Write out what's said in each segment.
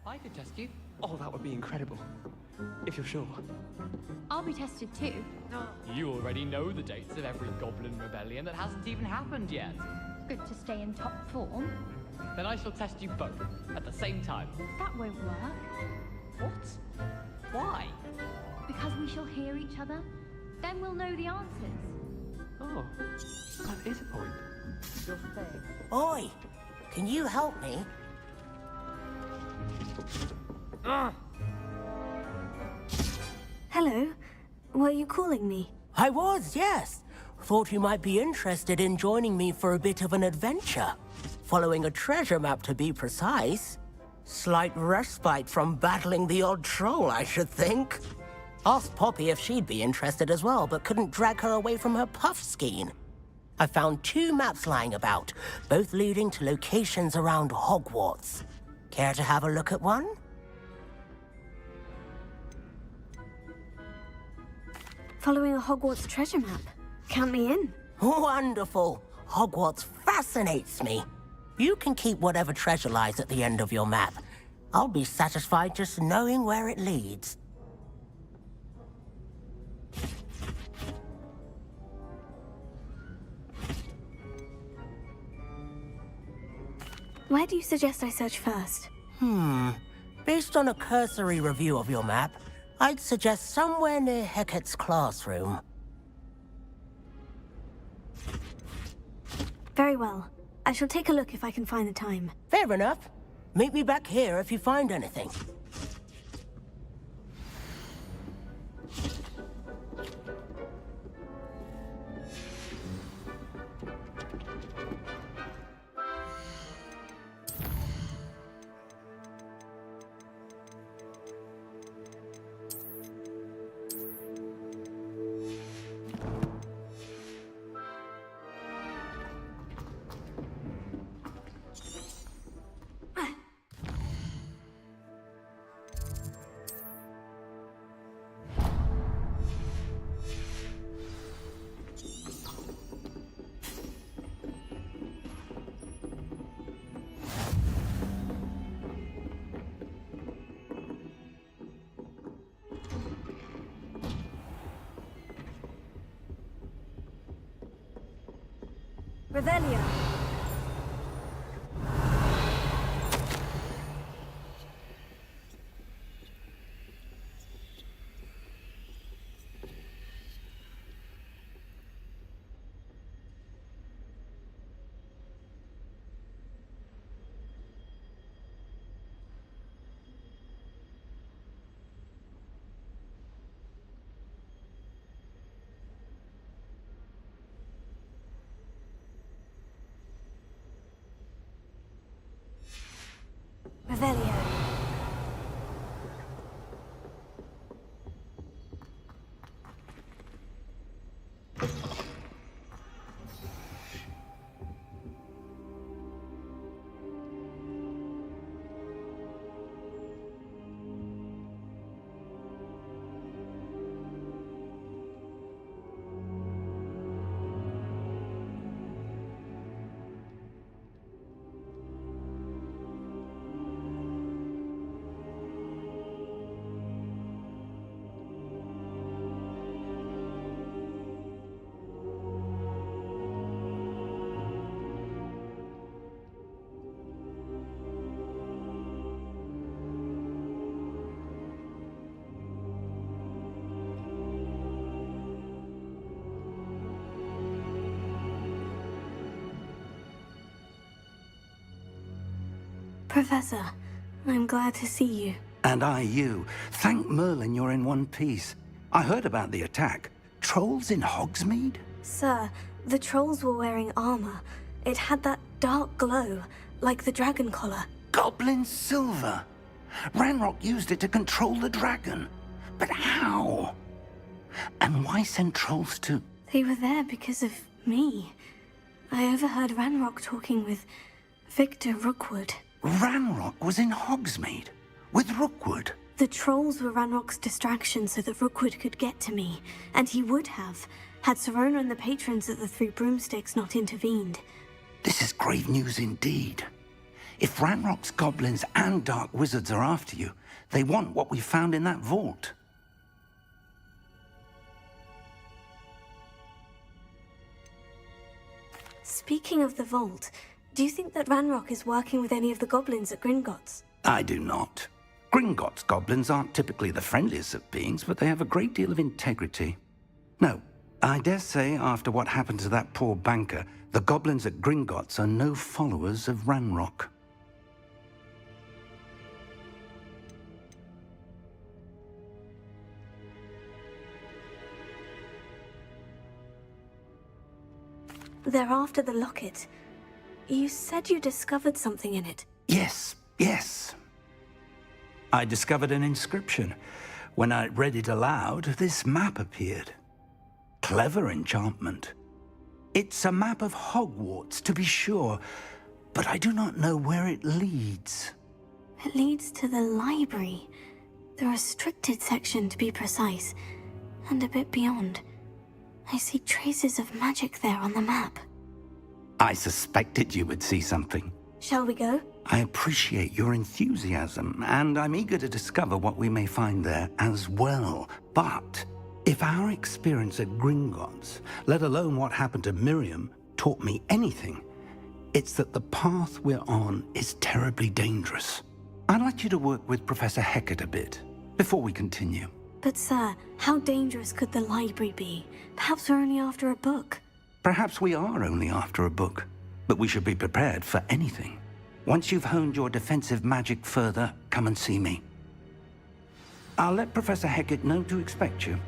I could test you. Oh, that would be incredible. If you're sure. I'll be tested too. You already know the dates of every goblin rebellion that hasn't even happened yet. Good to stay in top form. Then I shall test you both at the same time. That won't work. What? Why? Because we shall hear each other. Then we'll know the answers. Oh, that is a point. Your thing. Oi! Can you help me? Hello. Were you calling me? I was, yes. Thought you might be interested in joining me for a bit of an adventure. Following a treasure map, to be precise. Slight respite from battling the odd troll, I should think. Asked Poppy if she'd be interested as well, but couldn't drag her away from her puff skein. I found 2 maps lying about, both leading to locations around Hogwarts. Care to have a look at one? Following a Hogwarts treasure map. Count me in. Wonderful. Hogwarts fascinates me. You can keep whatever treasure lies at the end of your map. I'll be satisfied just knowing where it leads. Where do you suggest I search first? Based on a cursory review of your map, I'd suggest somewhere near Hecat's classroom. Very well. I shall take a look if I can find the time. Fair enough. Meet me back here if you find anything. Revelio. Revelio. Professor, I'm glad to see you. And I you. Thank Merlin you're in one piece. I heard about the attack. Trolls in Hogsmeade? Sir, the trolls were wearing armor. It had that dark glow, like the dragon collar. Goblin silver. Ranrock used it to control the dragon. But how? And why send trolls to... They were there because of me. I overheard Ranrock talking with Victor Rookwood. Ranrock was in Hogsmeade with Rookwood. The trolls were Ranrock's distraction so that Rookwood could get to me, and he would have, had Sirona and the patrons at the Three Broomsticks not intervened. This is grave news indeed. If Ranrock's goblins and dark wizards are after you, they want what we found in that vault. Speaking of the vault, do you think that Ranrock is working with any of the goblins at Gringotts? I do not. Gringotts goblins aren't typically the friendliest of beings, but they have a great deal of integrity. No, I dare say after what happened to that poor banker, the goblins at Gringotts are no followers of Ranrock. They're after the locket. You said you discovered something in it. Yes. I discovered an inscription. When I read it aloud, this map appeared. Clever enchantment. It's a map of Hogwarts, to be sure, but I do not know where it leads. It leads to the library. The restricted section, to be precise, and a bit beyond. I see traces of magic there on the map. I suspected you would see something. Shall we go? I appreciate your enthusiasm, and I'm eager to discover what we may find there as well. But if our experience at Gringotts, let alone what happened to Miriam, taught me anything, it's that the path we're on is terribly dangerous. I'd like you to work with Professor Hecat a bit before we continue. But sir, how dangerous could the library be? Perhaps we're only after a book. Perhaps we are only after a book, but we should be prepared for anything. Once you've honed your defensive magic further, come and see me. I'll let Professor Hecat know to expect you.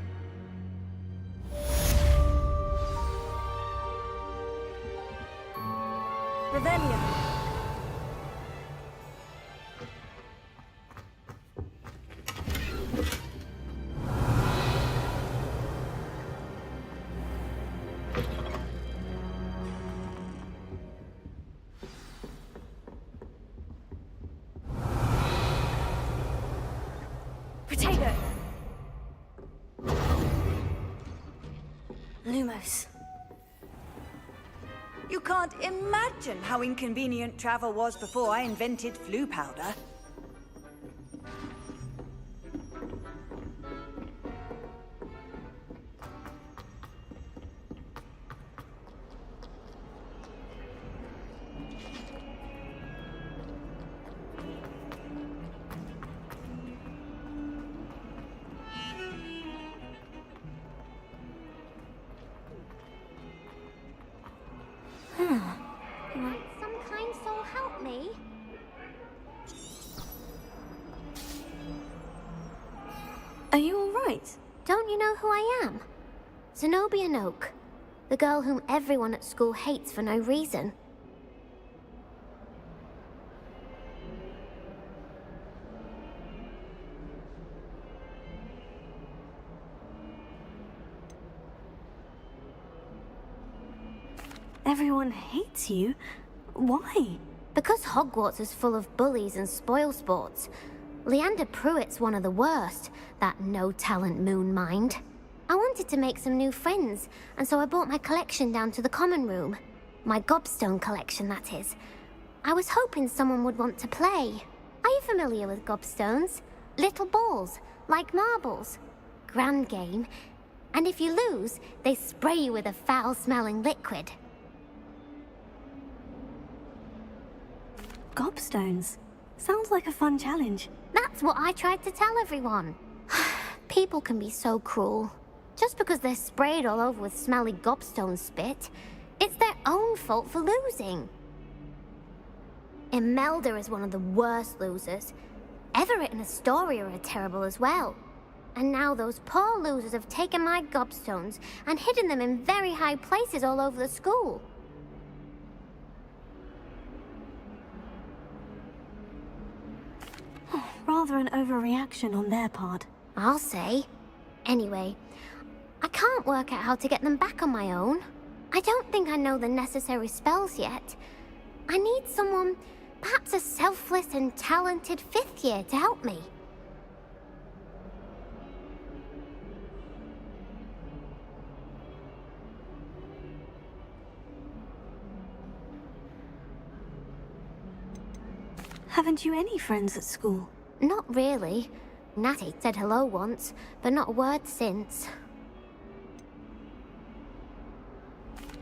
Revelio. Potato. Lumos. You can't imagine how inconvenient travel was before I invented flu powder. Some kind soul help me. Are you all right? Don't you know who I am? Zenobia Noak, the girl whom everyone at school hates for no reason. Everyone hates you? Why? Because Hogwarts is full of bullies and spoilsports. Leander Pruitt's one of the worst, that no-talent moon mind. I wanted to make some new friends, and so I brought my collection down to the common room. My gobstone collection, that is. I was hoping someone would want to play. Are you familiar with gobstones? Little balls, like marbles. Grand game. And if you lose, they spray you with a foul-smelling liquid. Gobstones. Sounds like a fun challenge. That's what I tried to tell everyone. People can be so cruel. Just because they're sprayed all over with smelly gobstone spit, it's their own fault for losing. Imelda is one of the worst losers. Everett and Astoria are terrible as well. And now those poor losers have taken my gobstones and hidden them in very high places all over the school. Rather an overreaction on their part. I'll say. Anyway, I can't work out how to get them back on my own. I don't think I know the necessary spells yet. I need someone, perhaps a selfless and talented fifth year to help me. Haven't you any friends at school? Not really. Natty said hello once, but not a word since.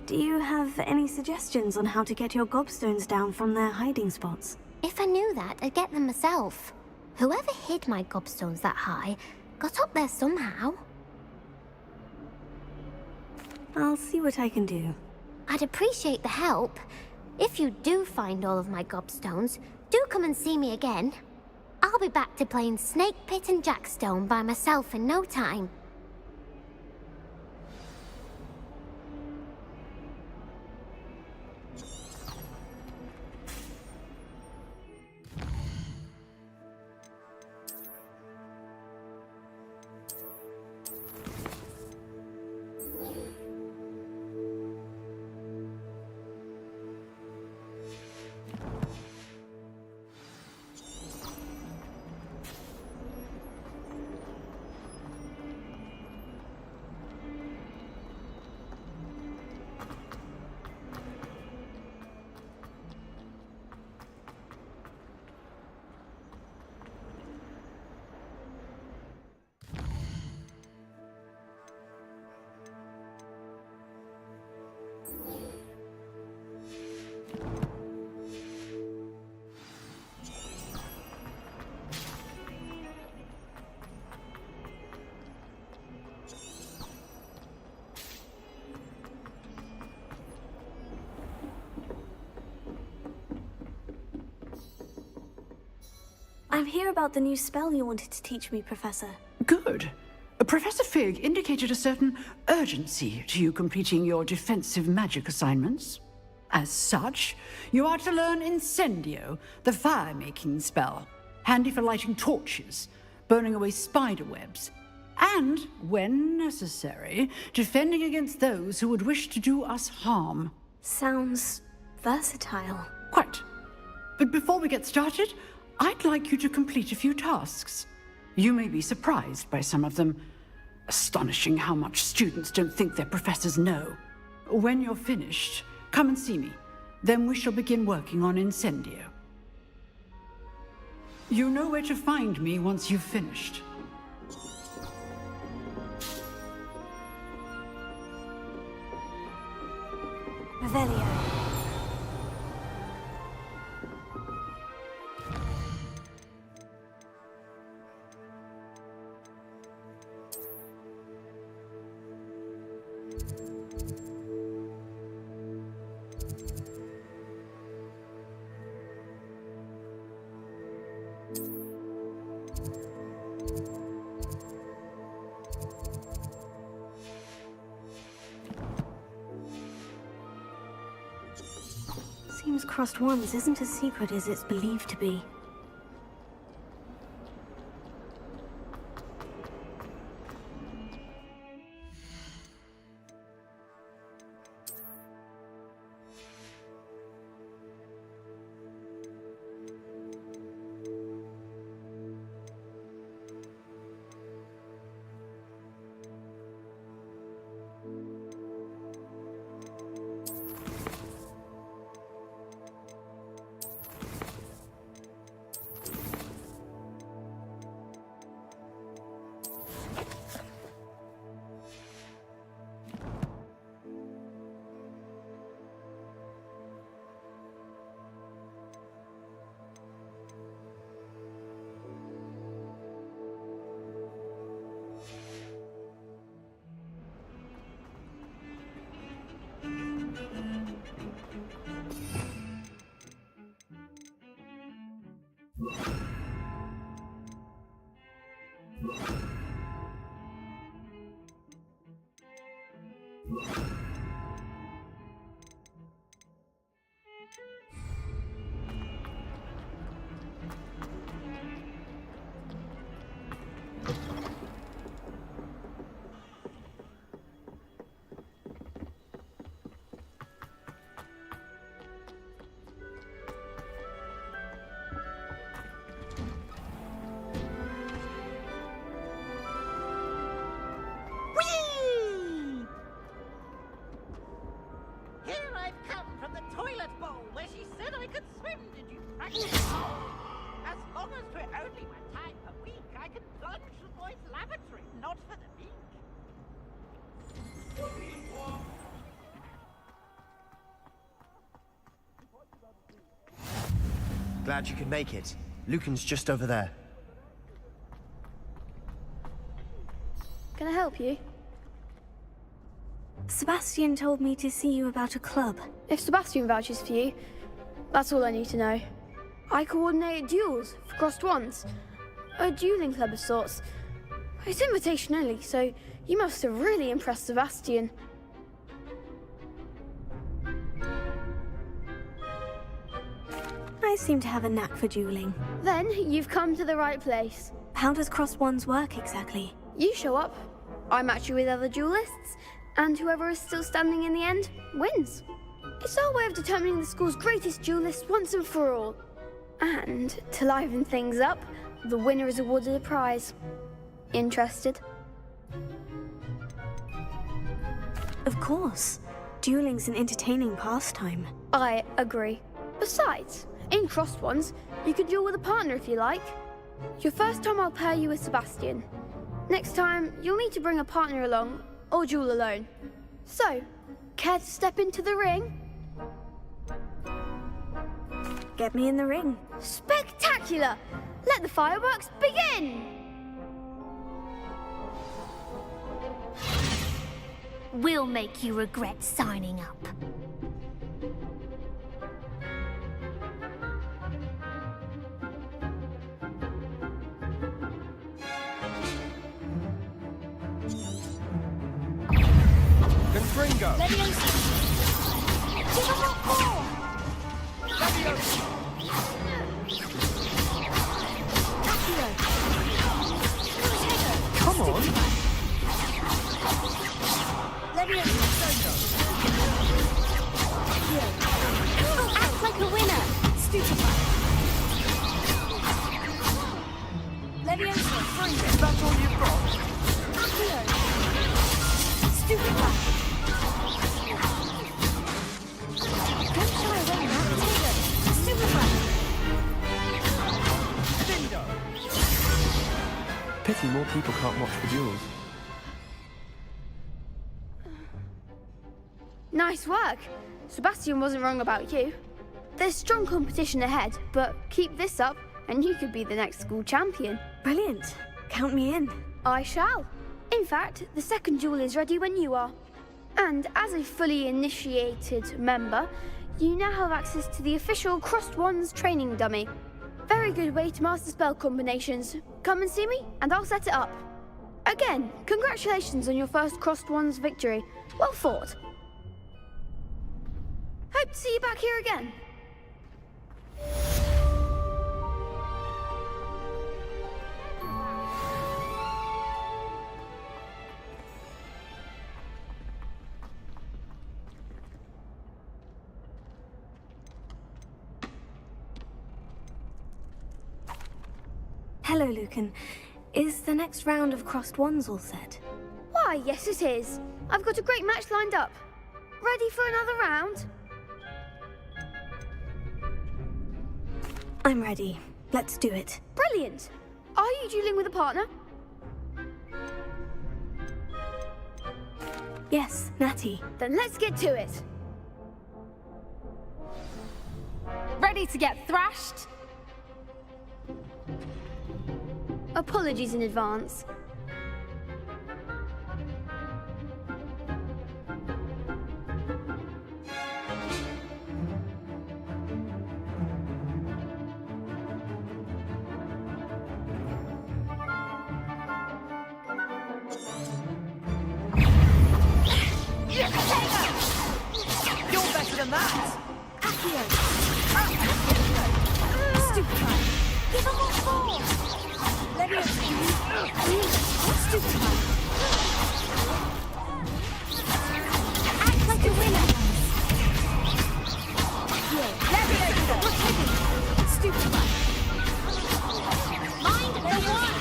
Do you have any suggestions on how to get your gobstones down from their hiding spots? If I knew that, I'd get them myself. Whoever hid my gobstones that high got up there somehow. I'll see what I can do. I'd appreciate the help. If you do find all of my gobstones, do come and see me again. I'll be back to playing Snake Pit and Jackstone by myself in no time. I'm here about the new spell you wanted to teach me, Professor. Good. Professor Fig indicated a certain urgency to you completing your defensive magic assignments. As such, you are to learn Incendio, the fire-making spell, handy for lighting torches, burning away spider webs, and, when necessary, defending against those who would wish to do us harm. Sounds versatile. Quite. But before we get started, I'd like you to complete a few tasks. You may be surprised by some of them. Astonishing how much students don't think their professors know. When you're finished, come and see me. Then we shall begin working on Incendio. You know where to find me once you've finished. Revelio. Seems crossed ones isn't as secret as it's believed to be. boy's lavatory, not for the meek. Glad you could make it. Lucan's just over there. Can I help you? Sebastian told me to see you about a club. If Sebastian vouches for you, that's all I need to know. I coordinate duels for crossed wands. A dueling club of sorts. It's invitation only, so you must have really impressed Sebastian. I seem to have a knack for dueling. Then you've come to the right place. How does crossed wands work exactly? You show up, I match you with other duelists, and whoever is still standing in the end wins. It's our way of determining the school's greatest duelist once and for all. And to liven things up, the winner is awarded a prize. Interested? Of course. Dueling's an entertaining pastime. I agree. Besides, in crossed ones, you can duel with a partner if you like. Your first time I'll pair you with Sebastian. Next time, you'll need to bring a partner along, or duel alone. So, care to step into the ring? Get me in the ring. Spectacular! Let the fireworks begin! We'll make you regret signing up. Gringo! Leviosa! Give us up more! Leviosa! Accio! Come on! Leviosa! Act like a winner! Stupefy! Leviosa! Is that all you've got? Accio! Stupefy! Pity more people can't watch the duels. Nice work! Sebastian wasn't wrong about you. There's strong competition ahead, but keep this up and you could be the next school champion. Brilliant. Count me in. I shall. In fact, the second duel is ready when you are. And as a fully initiated member, you now have access to the official Crossed Wands training dummy. Very good way to master spell combinations. Come and see me, and I'll set it up. Again, congratulations on your first Crossed Wands victory. Well fought. Hope to see you back here again. Hello, Lucan. Is the next round of crossed wands all set? Why, yes it is. I've got a great match lined up. Ready for another round? I'm ready. Let's do it. Brilliant. Are you dueling with a partner? Yes, Natty. Then let's get to it. Ready to get thrashed? Apologies in advance. You're better than that! Accio! Stupefy! Give up all four! Stupefy! Act like a winner! Stupefy! Mind the one!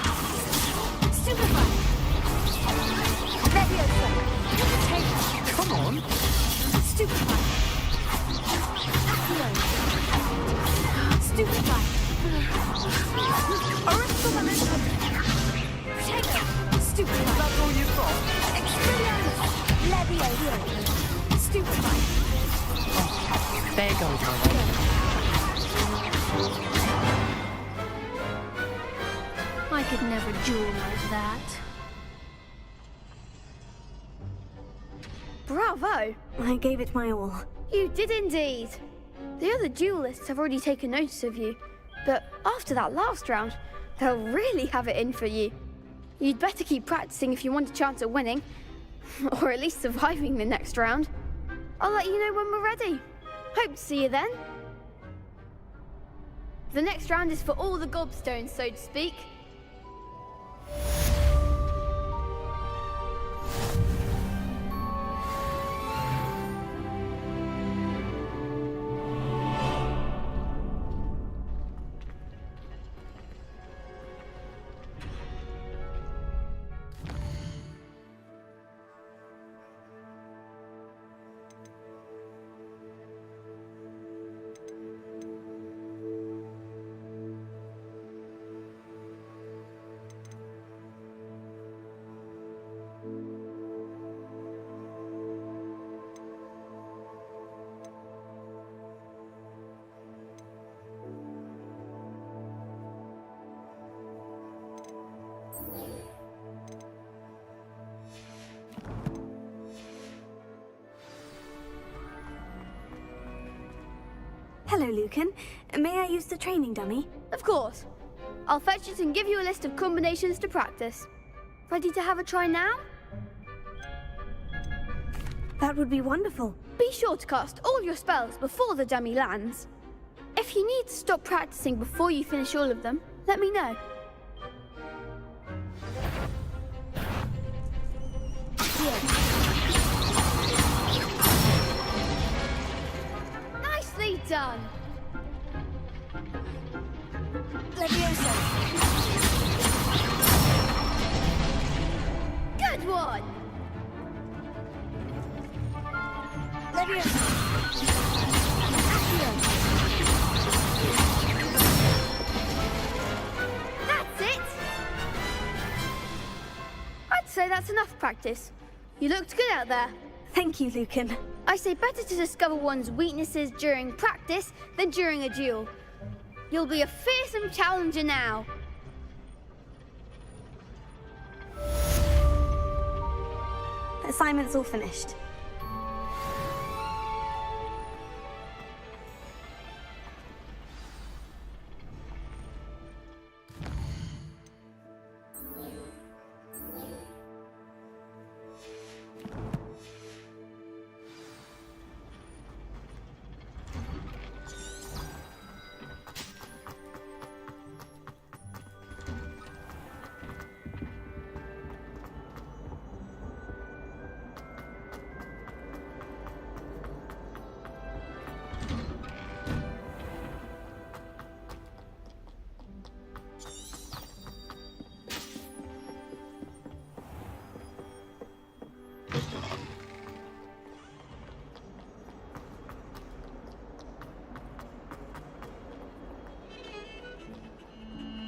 Stupefy! Leviosa! Come on! Stupefy! Accio! Stupefy! Potato! There goes my way. I could never duel like that. Bravo! I gave it my all. You did indeed. The other duelists have already taken notice of you, but after that last round, they'll really have it in for you. You'd better keep practicing if you want a chance at winning, or at least surviving the next round. I'll let you know when we're ready. Hope to see you then. The next round is for all the gobstones, so to speak. Hello, Lucan. May I use the training dummy? Of course. I'll fetch it and give you a list of combinations to practice. Ready to have a try now? That would be wonderful. Be sure to cast all your spells before the dummy lands. If you need to stop practicing before you finish all of them, let me know. Nicely done. Good one. That's it. I'd say that's enough practice. You looked good out there. Thank you, Lucan. I say better to discover one's weaknesses during practice than during a duel. You'll be a fearsome challenger now. Assignment's all finished.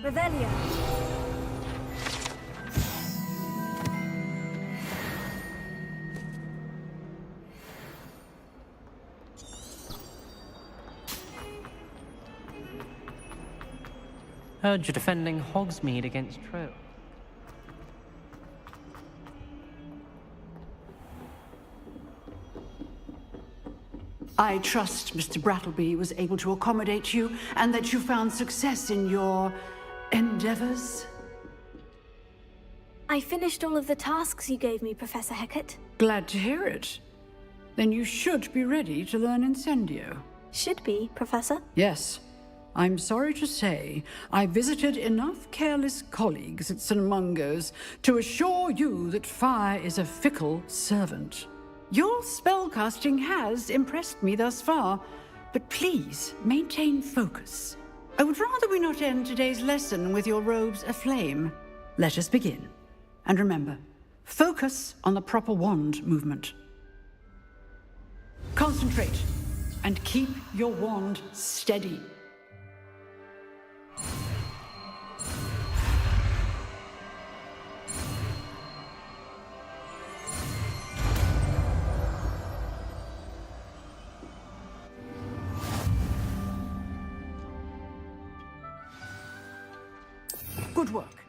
Revelio. Heard you're defending Hogsmeade against Trill. I trust Mr. Brattleby was able to accommodate you and that you found success in your endeavors. I finished all of the tasks you gave me, Professor Hecat. Glad to hear it. Then you should be ready to learn Incendio. Should be, Professor. Yes. I'm sorry to say, I visited enough careless colleagues at St. Mungo's to assure you that fire is a fickle servant. Your spellcasting has impressed me thus far, but please maintain focus. I would rather we not end today's lesson with your robes aflame. Let us begin. And remember, focus on the proper wand movement. Concentrate, and keep your wand steady. Good work.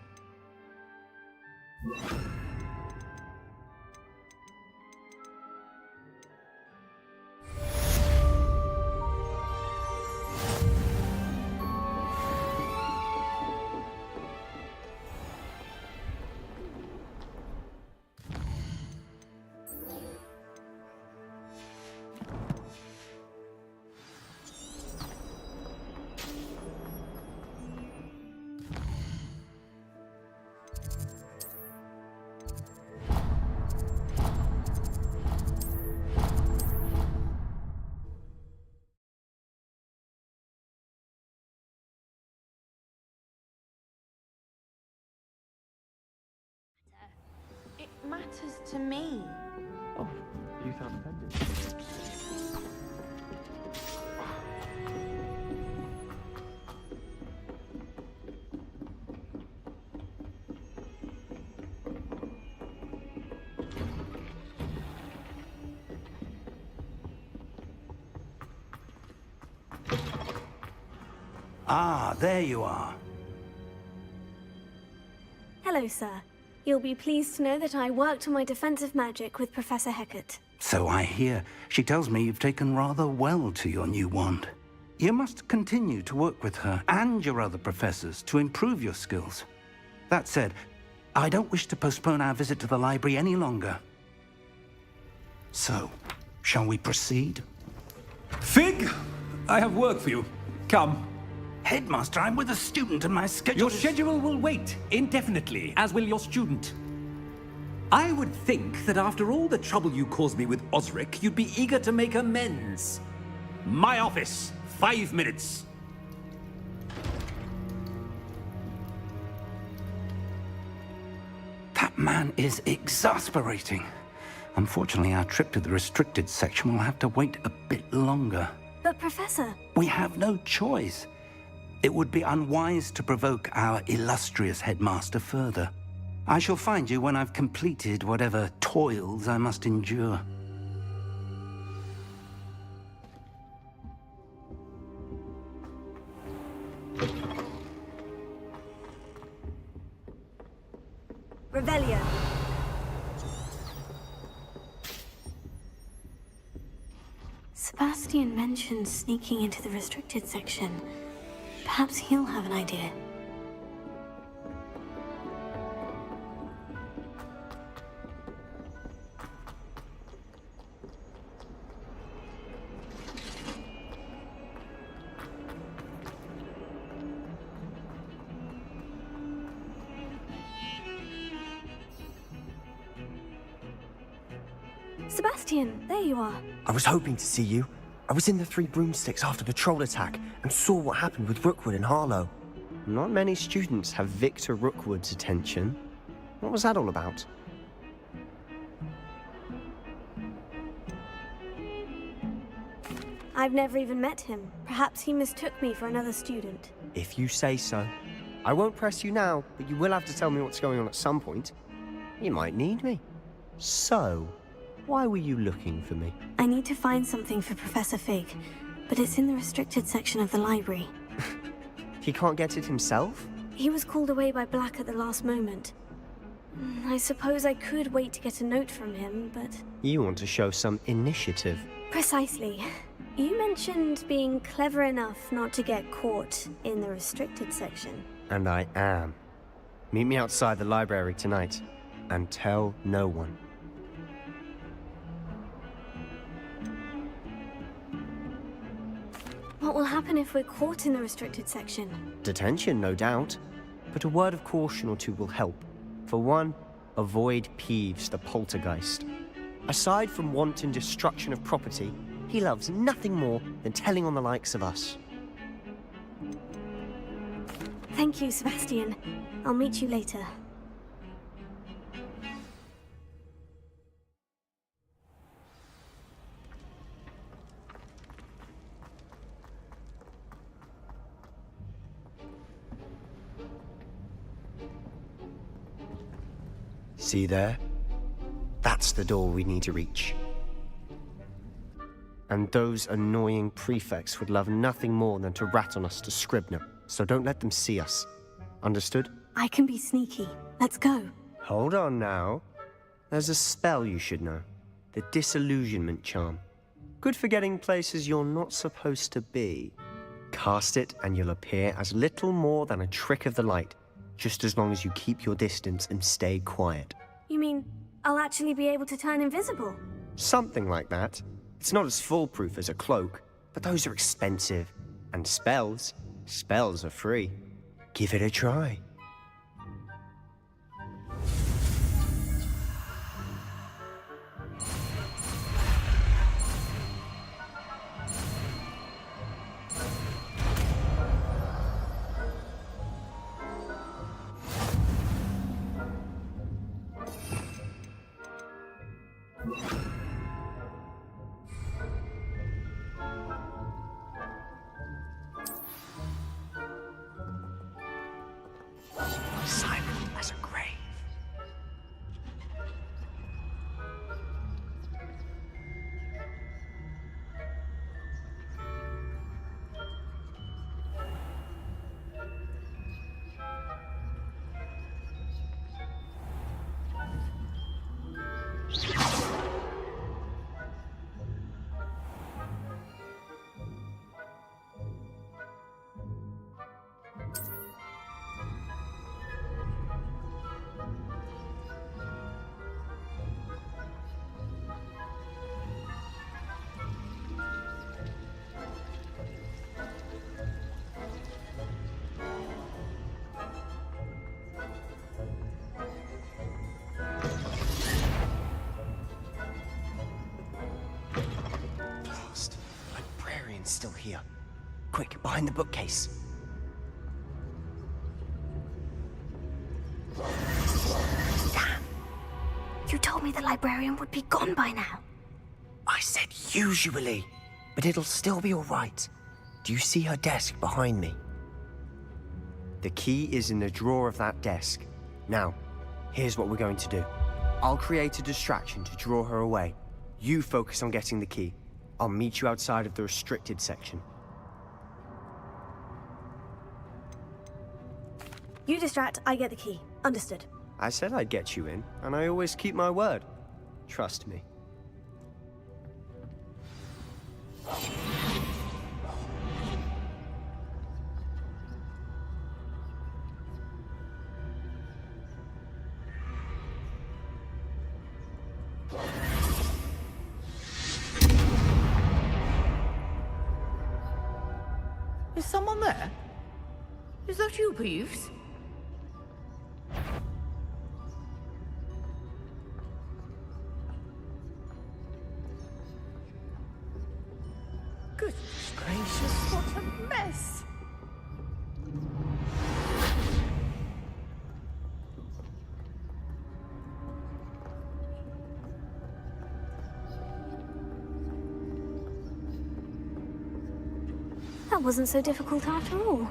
It matters to me. Oh, you sound offended. Ah, there you are. Hello, sir. You'll be pleased to know that I worked on my defensive magic with Professor Hogwart. So I hear. She tells me you've taken rather well to your new wand. You must continue to work with her and your other professors to improve your skills. That said, I don't wish to postpone our visit to the library any longer. So, shall we proceed? Fig, I have work for you. Come. Headmaster, I'm with a student and my schedule Your is... schedule will wait indefinitely, as will your student. I would think that after all the trouble you caused me with Osric, you'd be eager to make amends. My office, 5 minutes. That man is exasperating. Unfortunately, our trip to the restricted section will have to wait a bit longer. But, Professor... We have no choice. It would be unwise to provoke our illustrious headmaster further. I shall find you when I've completed whatever toils I must endure. Revelio. Sebastian mentioned sneaking into the restricted section. Perhaps he'll have an idea. Sebastian, there you are. I was hoping to see you. I was in the Three Broomsticks after the troll attack and saw what happened with Rookwood and Harlow. Not many students have Victor Rookwood's attention. What was that all about? I've never even met him. Perhaps he mistook me for another student. If you say so. I won't press you now, but you will have to tell me what's going on at some point. You might need me. So, why were you looking for me? I need to find something for Professor Fig, but it's in the restricted section of the library. He can't get it himself? He was called away by Black at the last moment. I suppose I could wait to get a note from him, but... You want to show some initiative. Precisely. You mentioned being clever enough not to get caught in the restricted section. And I am. Meet me outside the library tonight, and tell no one. What will happen if we're caught in the restricted section? Detention, no doubt. But a word of caution or two will help. For one, avoid Peeves, the poltergeist. Aside from wanton destruction of property, he loves nothing more than telling on the likes of us. Thank you, Sebastian. I'll meet you later. See there? That's the door we need to reach. And those annoying prefects would love nothing more than to rat on us to Scribner, so don't let them see us. Understood? I can be sneaky. Let's go. Hold on now. There's a spell you should know. The Disillusionment Charm. Good for getting places you're not supposed to be. Cast it and you'll appear as little more than a trick of the light, just as long as you keep your distance and stay quiet. You mean I'll actually be able to turn invisible? Something like that. It's not as foolproof as a cloak, but those are expensive. And spells are free. Give it a try. Silent as a grave. Still here. Quick, behind the bookcase. Damn. You told me the librarian would be gone by now. I said usually, but it'll still be all right. Do you see her desk behind me? The key is in the drawer of that desk. Now, here's what we're going to do. I'll create a distraction to draw her away. You focus on getting the key. I'll meet you outside of the restricted section. You distract, I get the key. Understood. I said I'd get you in, and I always keep my word. Trust me. Is someone there? Is that you, Peeves? Goodness gracious, what a mess! That wasn't so difficult after all.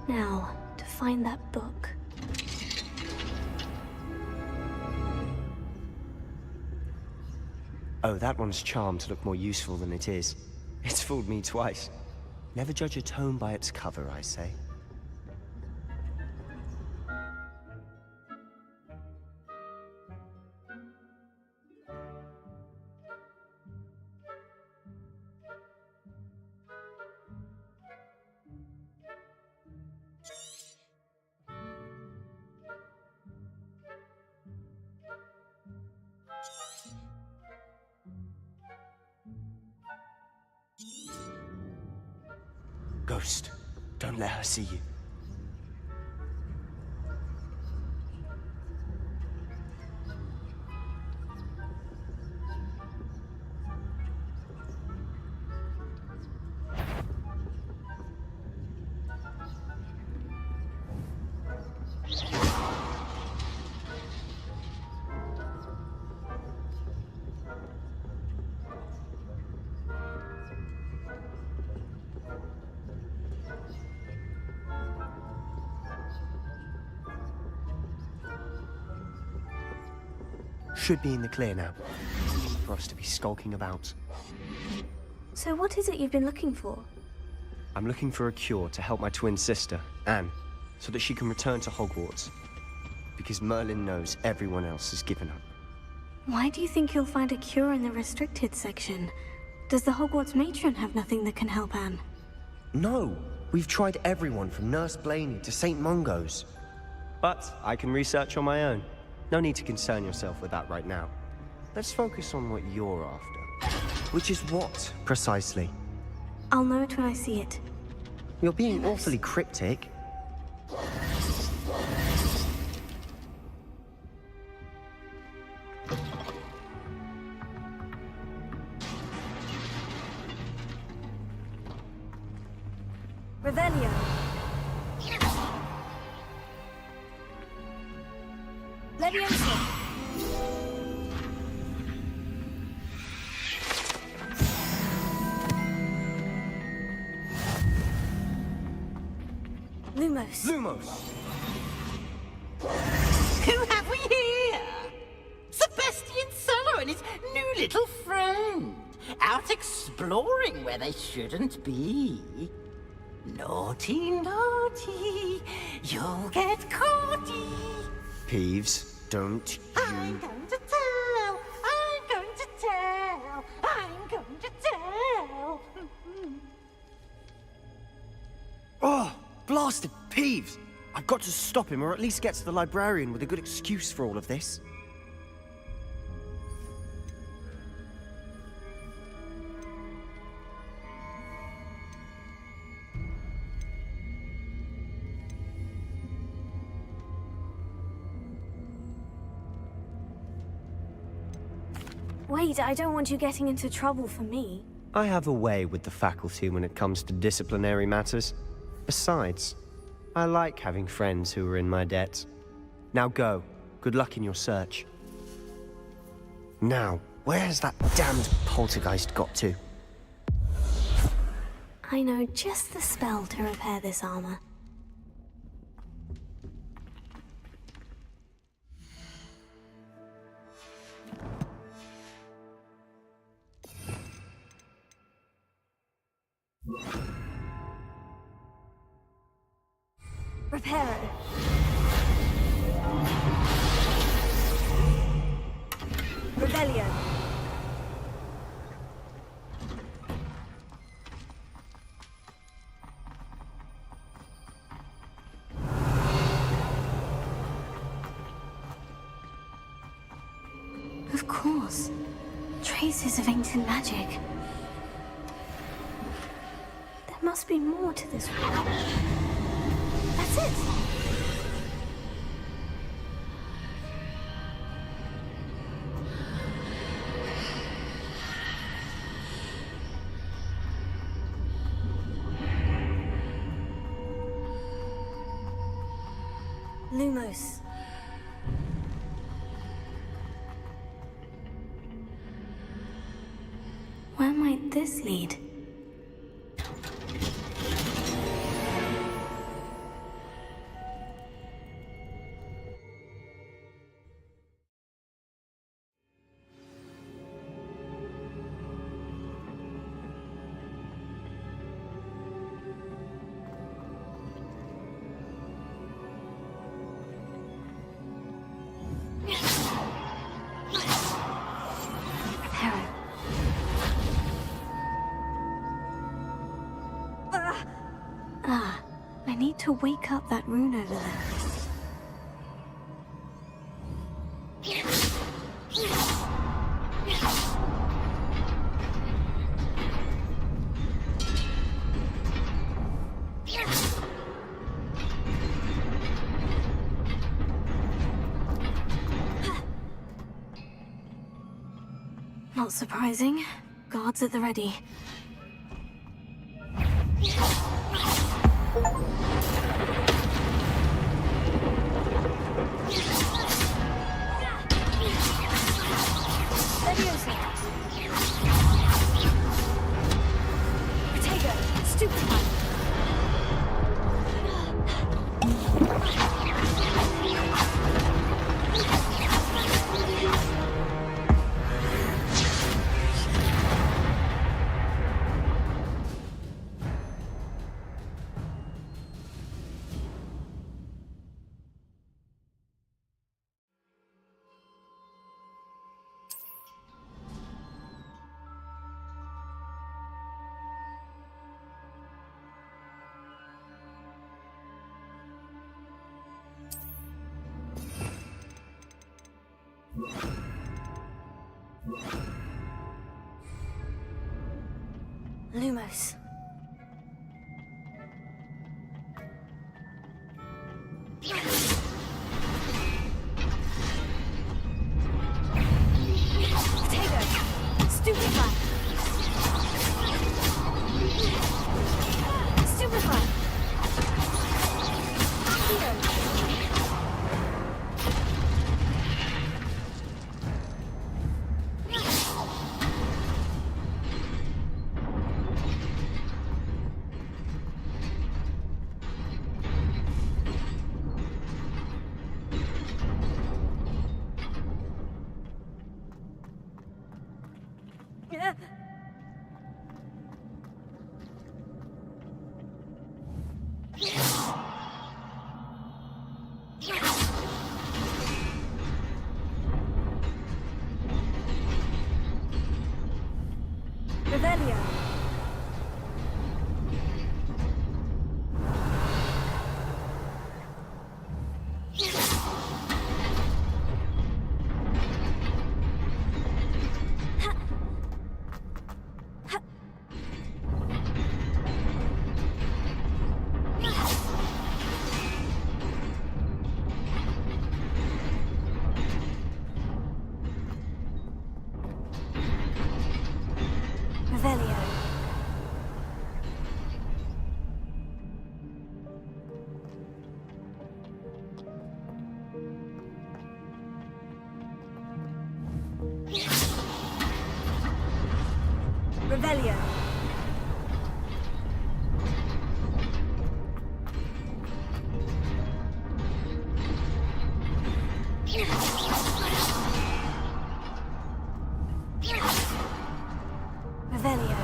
Now, to find that book. Oh, that one's charmed to look more useful than it is. It's fooled me twice. Never judge a tome by its cover, I say. Ghost, don't let her see you. Should be in the clear now. For us to be skulking about. So what is it you've been looking for? I'm looking for a cure to help my twin sister, Anne. so that she can return to Hogwarts. Because Merlin knows everyone else has given up. Why do you think you'll find a cure in the restricted section? Does the Hogwarts matron have nothing that can help Anne? No! We've tried everyone from Nurse Blaney to St. Mungo's. But I can research on my own. No need to concern yourself with that right now. Let's focus on what you're after. Which is what, precisely? I'll know it when I see it. You're being awfully cryptic. Revelio. Leviosa. Lumos. Lumos! Who have we here? Sebastian Sallow and his new little friend. Out exploring where they shouldn't be. Naughty, naughty. You'll get caughty. Peeves, don't I'm going to tell. I'm going to tell. I'm going to tell. Oh, blasted Peeves! I've got to stop him, or at least get to the librarian with a good excuse for all of this. Wait, I don't want you getting into trouble for me. I have a way with the faculty when it comes to disciplinary matters. Besides, I like having friends who are in my debt. Now go. Good luck in your search. Now, where's that damned poltergeist got to? I know just the spell to repair this armor. Reparo. Rebellion. Of course. Traces of ancient magic. There must be more to this world. That's it! Lumos. Where might this lead? I need to wake up that rune over there. Not surprising. Guards at the ready. Lumos. Stupefy! Stupefy! Revelio. Revelio. Revelio. Revelio.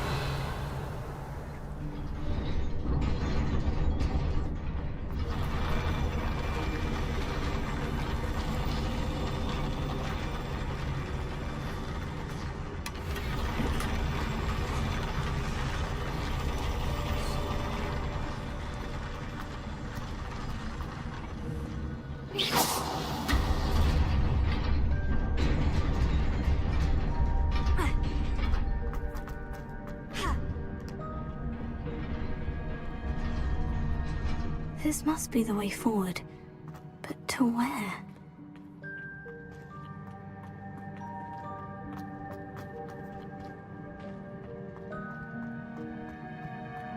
This must be the way forward. But to where?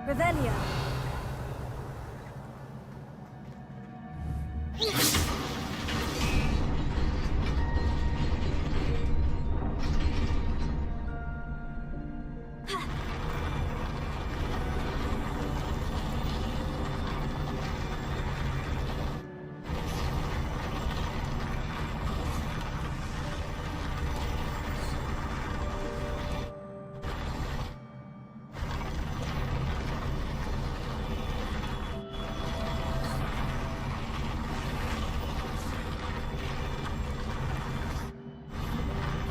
Revelio.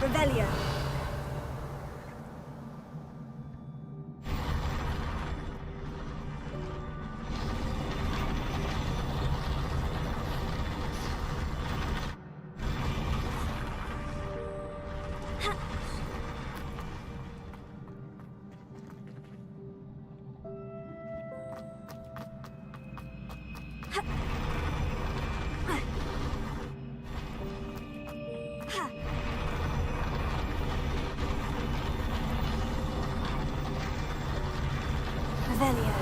Revelio. Revelio.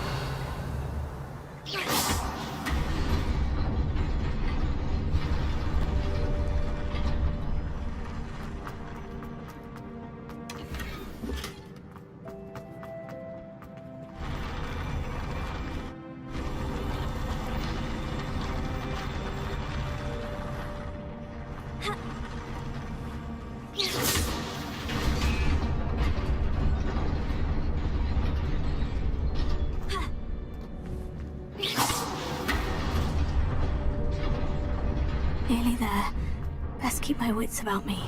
Nearly there. Best keep my wits about me.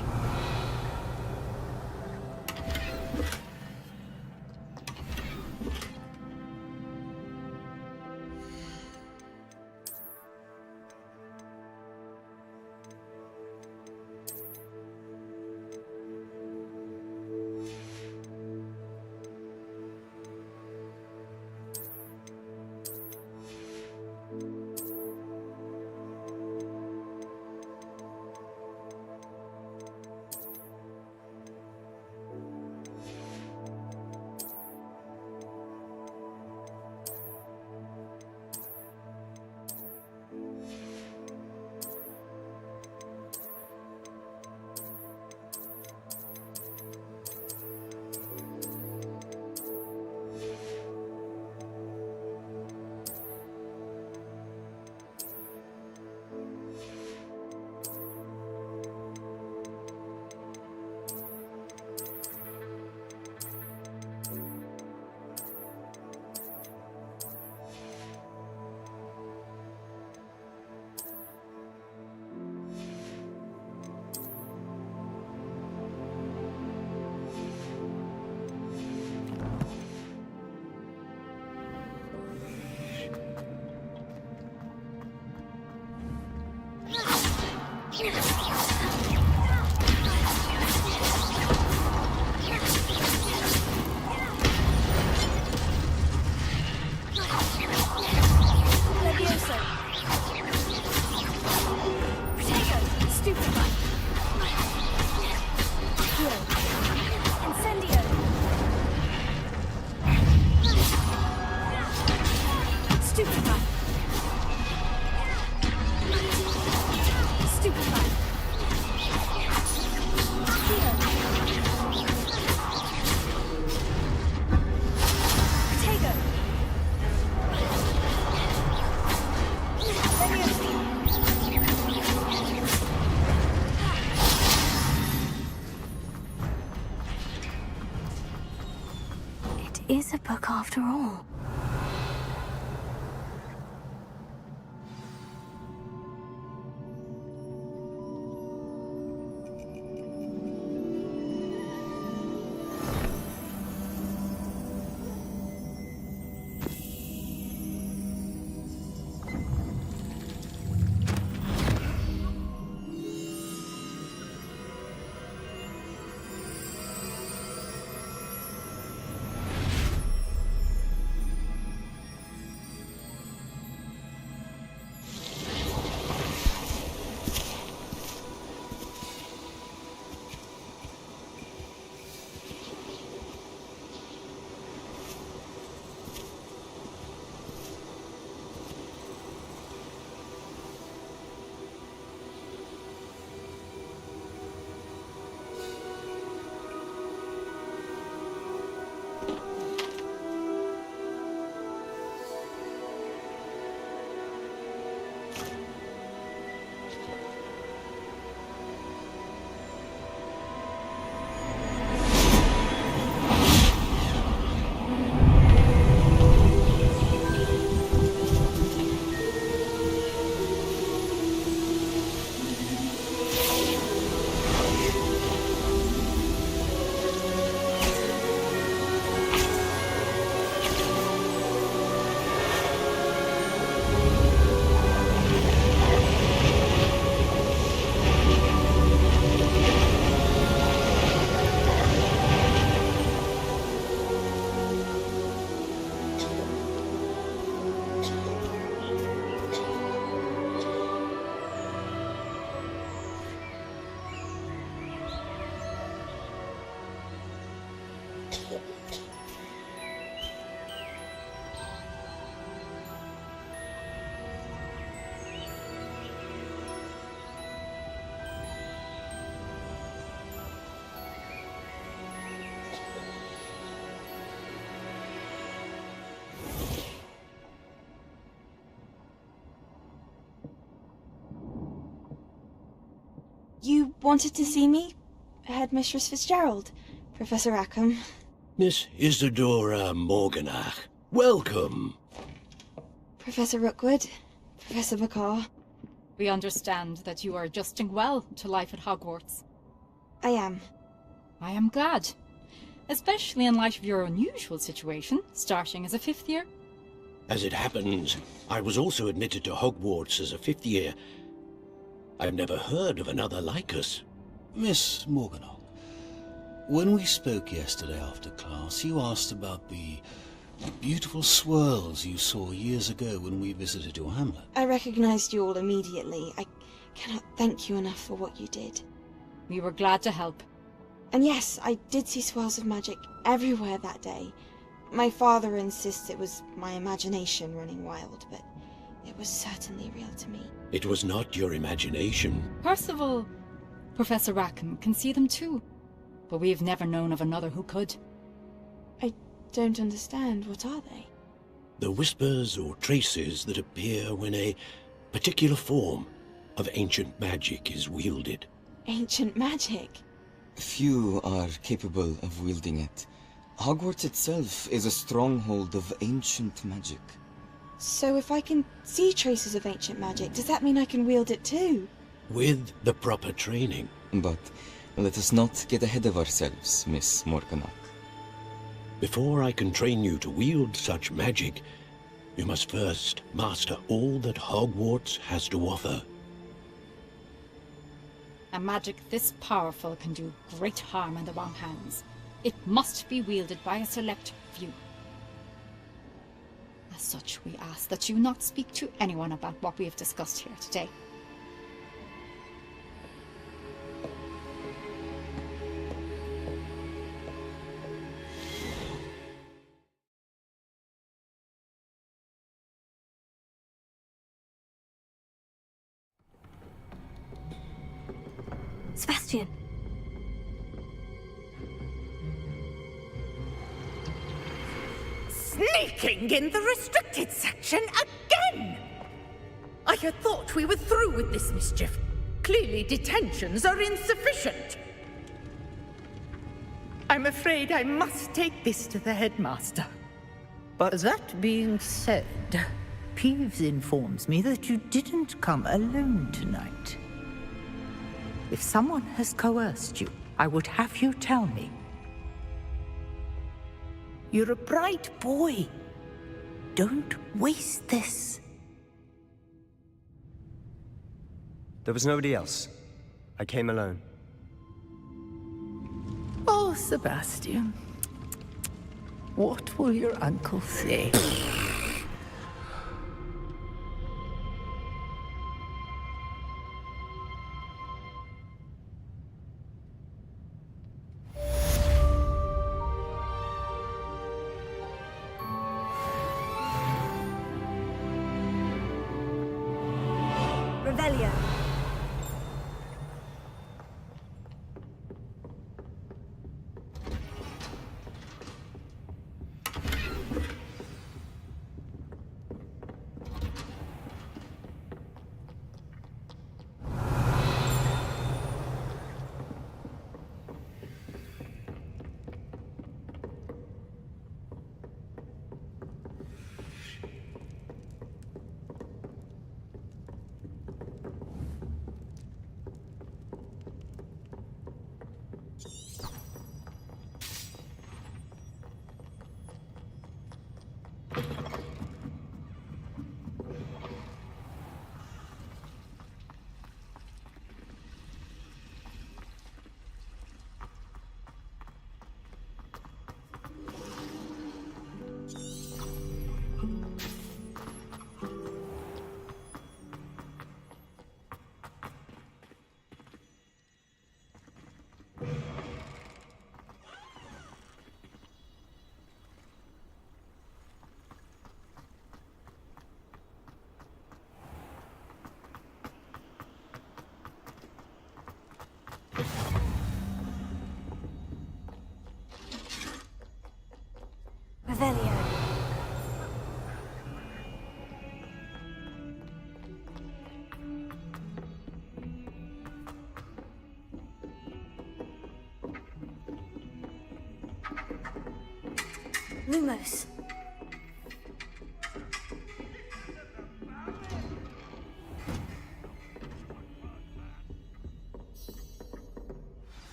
is a book after all. You wanted to see me? Headmistress Fitzgerald, Professor Rackham. Miss Isadora Morganach, welcome. Professor Rookwood, Professor Bakar. We understand that you are adjusting well to life at Hogwarts. I am. I am glad. Especially in light of your unusual situation, starting as a 5th year. As it happens, I was also admitted to Hogwarts as a 5th year. I've never heard of another like us. Miss Morganach, when we spoke yesterday after class, you asked about the beautiful swirls you saw years ago when we visited your hamlet. I recognized you all immediately. I cannot thank you enough for what you did. We were glad to help. And yes, I did see swirls of magic everywhere that day. My father insists it was my imagination running wild, but it was certainly real to me. It was not your imagination. Percival, Professor Rackham can see them too, but we have never known of another who could. I don't understand. What are they? The whispers or traces that appear when a particular form of ancient magic is wielded. Ancient magic? Few are capable of wielding it. Hogwarts itself is a stronghold of ancient magic. So if I can see traces of ancient magic, does that mean I can wield it too? With the proper training. But let us not get ahead of ourselves, Miss Morganach. Before I can train you to wield such magic, you must first master all that Hogwarts has to offer. A magic this powerful can do great harm in the wrong hands. It must be wielded by a select few. As such, we ask that you not speak to anyone about what we have discussed here today. Sebastian. Sneaking in the restricted section again! I had thought we were through with this mischief. Clearly detentions are insufficient. I'm afraid I must take this to the headmaster. But that being said, Peeves informs me that you didn't come alone tonight. If someone has coerced you, I would have you tell me. You're a bright boy. Don't waste this. There was nobody else. I came alone. Oh, Sebastian. What will your uncle say? Revelio. Revelio. Lumos.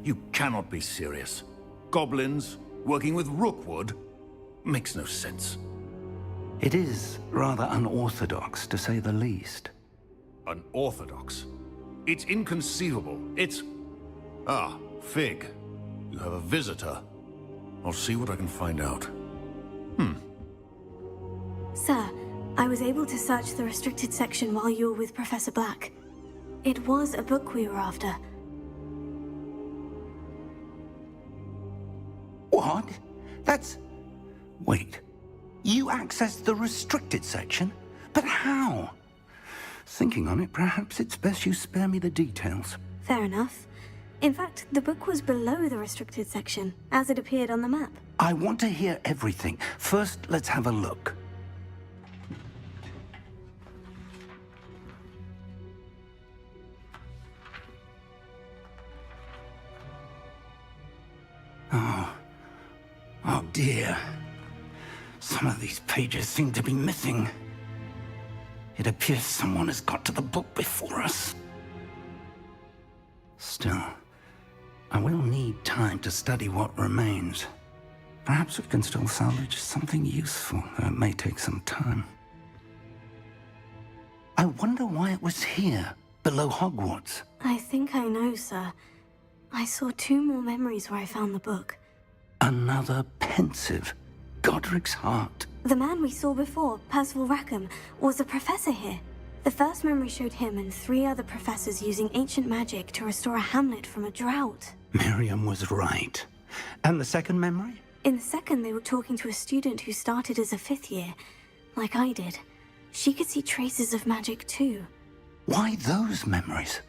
You cannot be serious. Goblins working with Rookwood? Makes no sense. It is rather unorthodox, to say the least. Unorthodox? It's inconceivable. It's... Ah, Fig. You have a visitor. I'll see what I can find out. Sir, I was able to search the restricted section while you were with Professor Black. It was a book we were after. What? That's... Wait. You accessed the restricted section? But how? Thinking on it, perhaps it's best you spare me the details. Fair enough. In fact, the book was below the restricted section, as it appeared on the map. I want to hear everything. First, let's have a look. Oh dear. Some of these pages seem to be missing. It appears someone has got to the book before us. Still, I will need time to study what remains. Perhaps we can still salvage something useful, though it may take some time. I wonder why it was here, below Hogwarts. I think I know, sir. I saw 2 more memories where I found the book. Another pensive. Godric's heart. The man we saw before, Percival Rackham, was a professor here. The first memory showed him and 3 other professors using ancient magic to restore a hamlet from a drought. Miriam was right. And the second memory? In the second, they were talking to a student who started as a 5th year, like I did. She could see traces of magic too. Why those memories?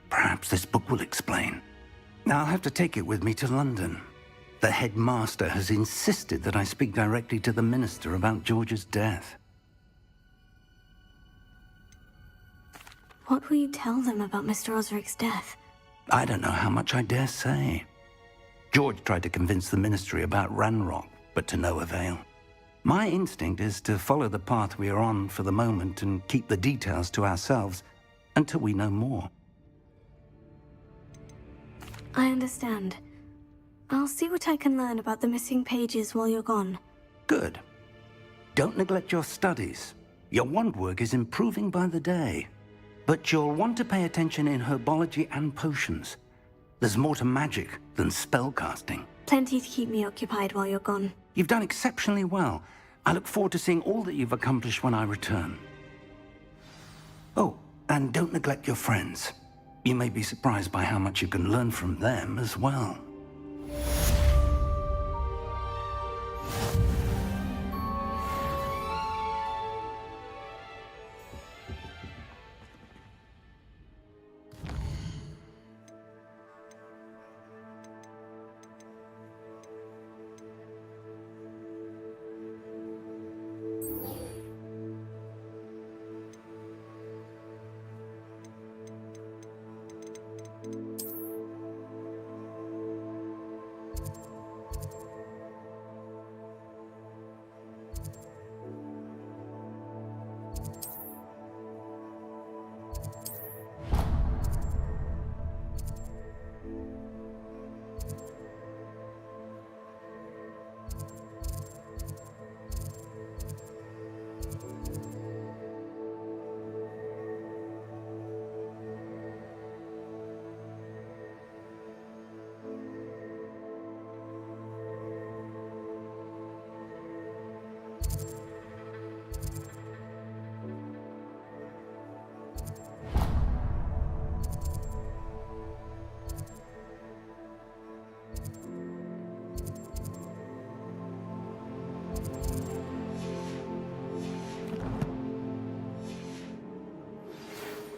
Perhaps this book will explain. Now I'll have to take it with me to London. The headmaster has insisted that I speak directly to the minister about George's death. What will you tell them about Mr. Osric's death? I don't know how much I dare say. George tried to convince the ministry about Ranrock, but to no avail. My instinct is to follow the path we are on for the moment and keep the details to ourselves until we know more. I understand. I'll see what I can learn about the missing pages while you're gone. Good. Don't neglect your studies. Your wand work is improving by the day. But you'll want to pay attention in herbology and potions. There's more to magic than spellcasting. Plenty to keep me occupied while you're gone. You've done exceptionally well. I look forward to seeing all that you've accomplished when I return. Oh, and don't neglect your friends. You may be surprised by how much you can learn from them as well.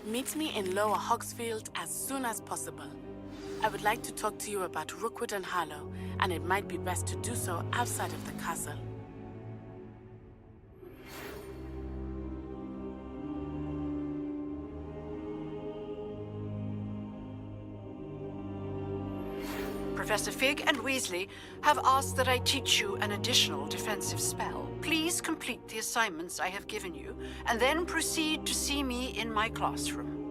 Meet me in Lower Hogsfield as soon as possible. I would like to talk to you about Rookwood and Harlow, and it might be best to do so outside of the castle. Professor Fig and Weasley have asked that I teach you an additional defensive spell. Please complete the assignments I have given you, and then proceed to see me in my classroom.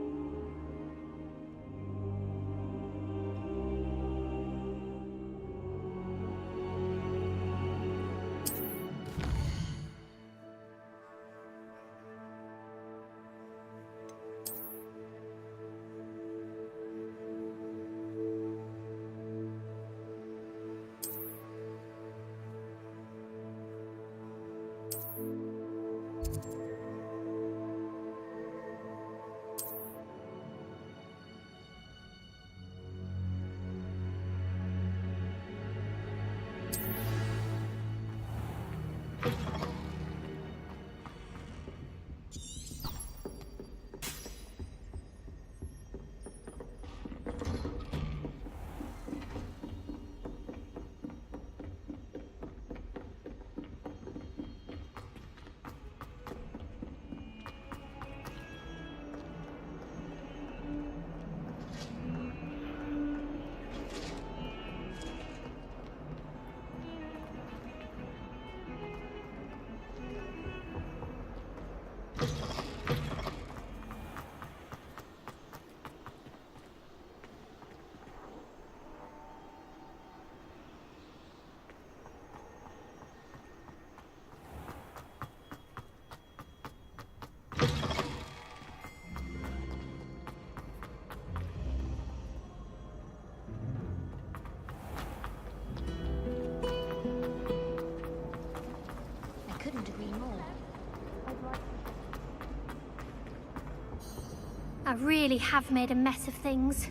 I really have made a mess of things.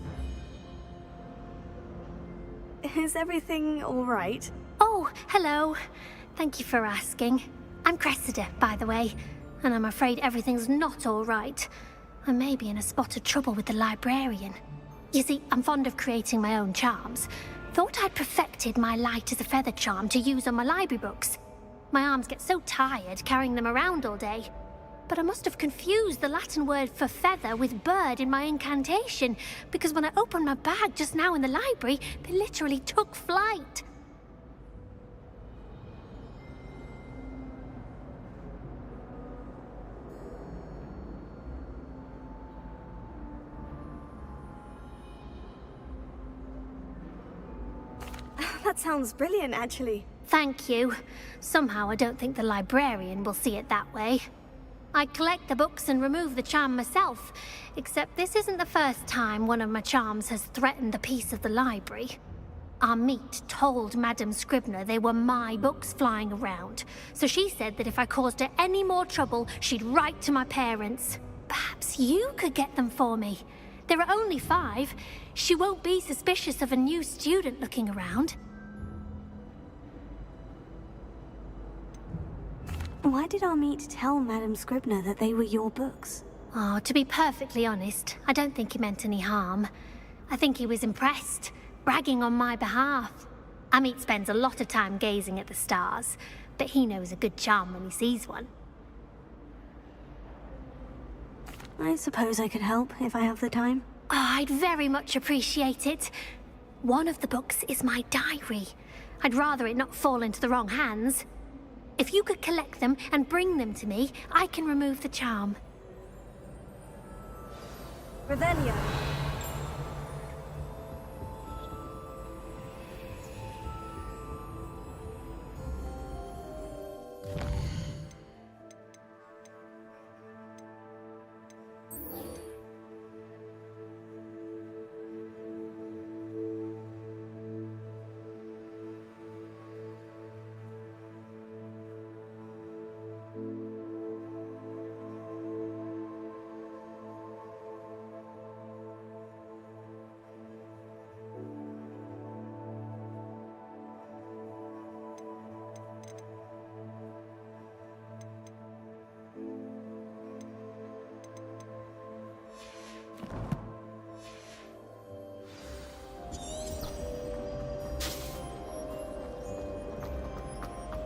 Is everything all right? Oh, hello. Thank you for asking. I'm Cressida, by the way, and I'm afraid everything's not all right. I may be in a spot of trouble with the librarian. You see, I'm fond of creating my own charms. Thought I'd perfected my light as a feather charm to use on my library books. My arms get so tired carrying them around all day. But I must have confused the Latin word for feather with bird in my incantation, because when I opened my bag just now in the library, they literally took flight. That sounds brilliant, actually. Thank you. Somehow I don't think the librarian will see it that way. I collect the books and remove the charm myself, except this isn't the first time one of my charms has threatened the peace of the library. Our meet told Madame Scribner they were my books flying around, so she said that if I caused her any more trouble, she'd write to my parents. Perhaps you could get them for me. There are only 5. She won't be suspicious of a new student looking around. Why did our meet tell Madame Scribner that they were your books? Oh, to be perfectly honest, I don't think he meant any harm. I think he was impressed, bragging on my behalf. Amit spends a lot of time gazing at the stars, but he knows a good charm when he sees one. I suppose I could help if I have the time. Oh, I'd very much appreciate it. One of the books is my diary. I'd rather it not fall into the wrong hands. If you could collect them and bring them to me, I can remove the charm. Revelio.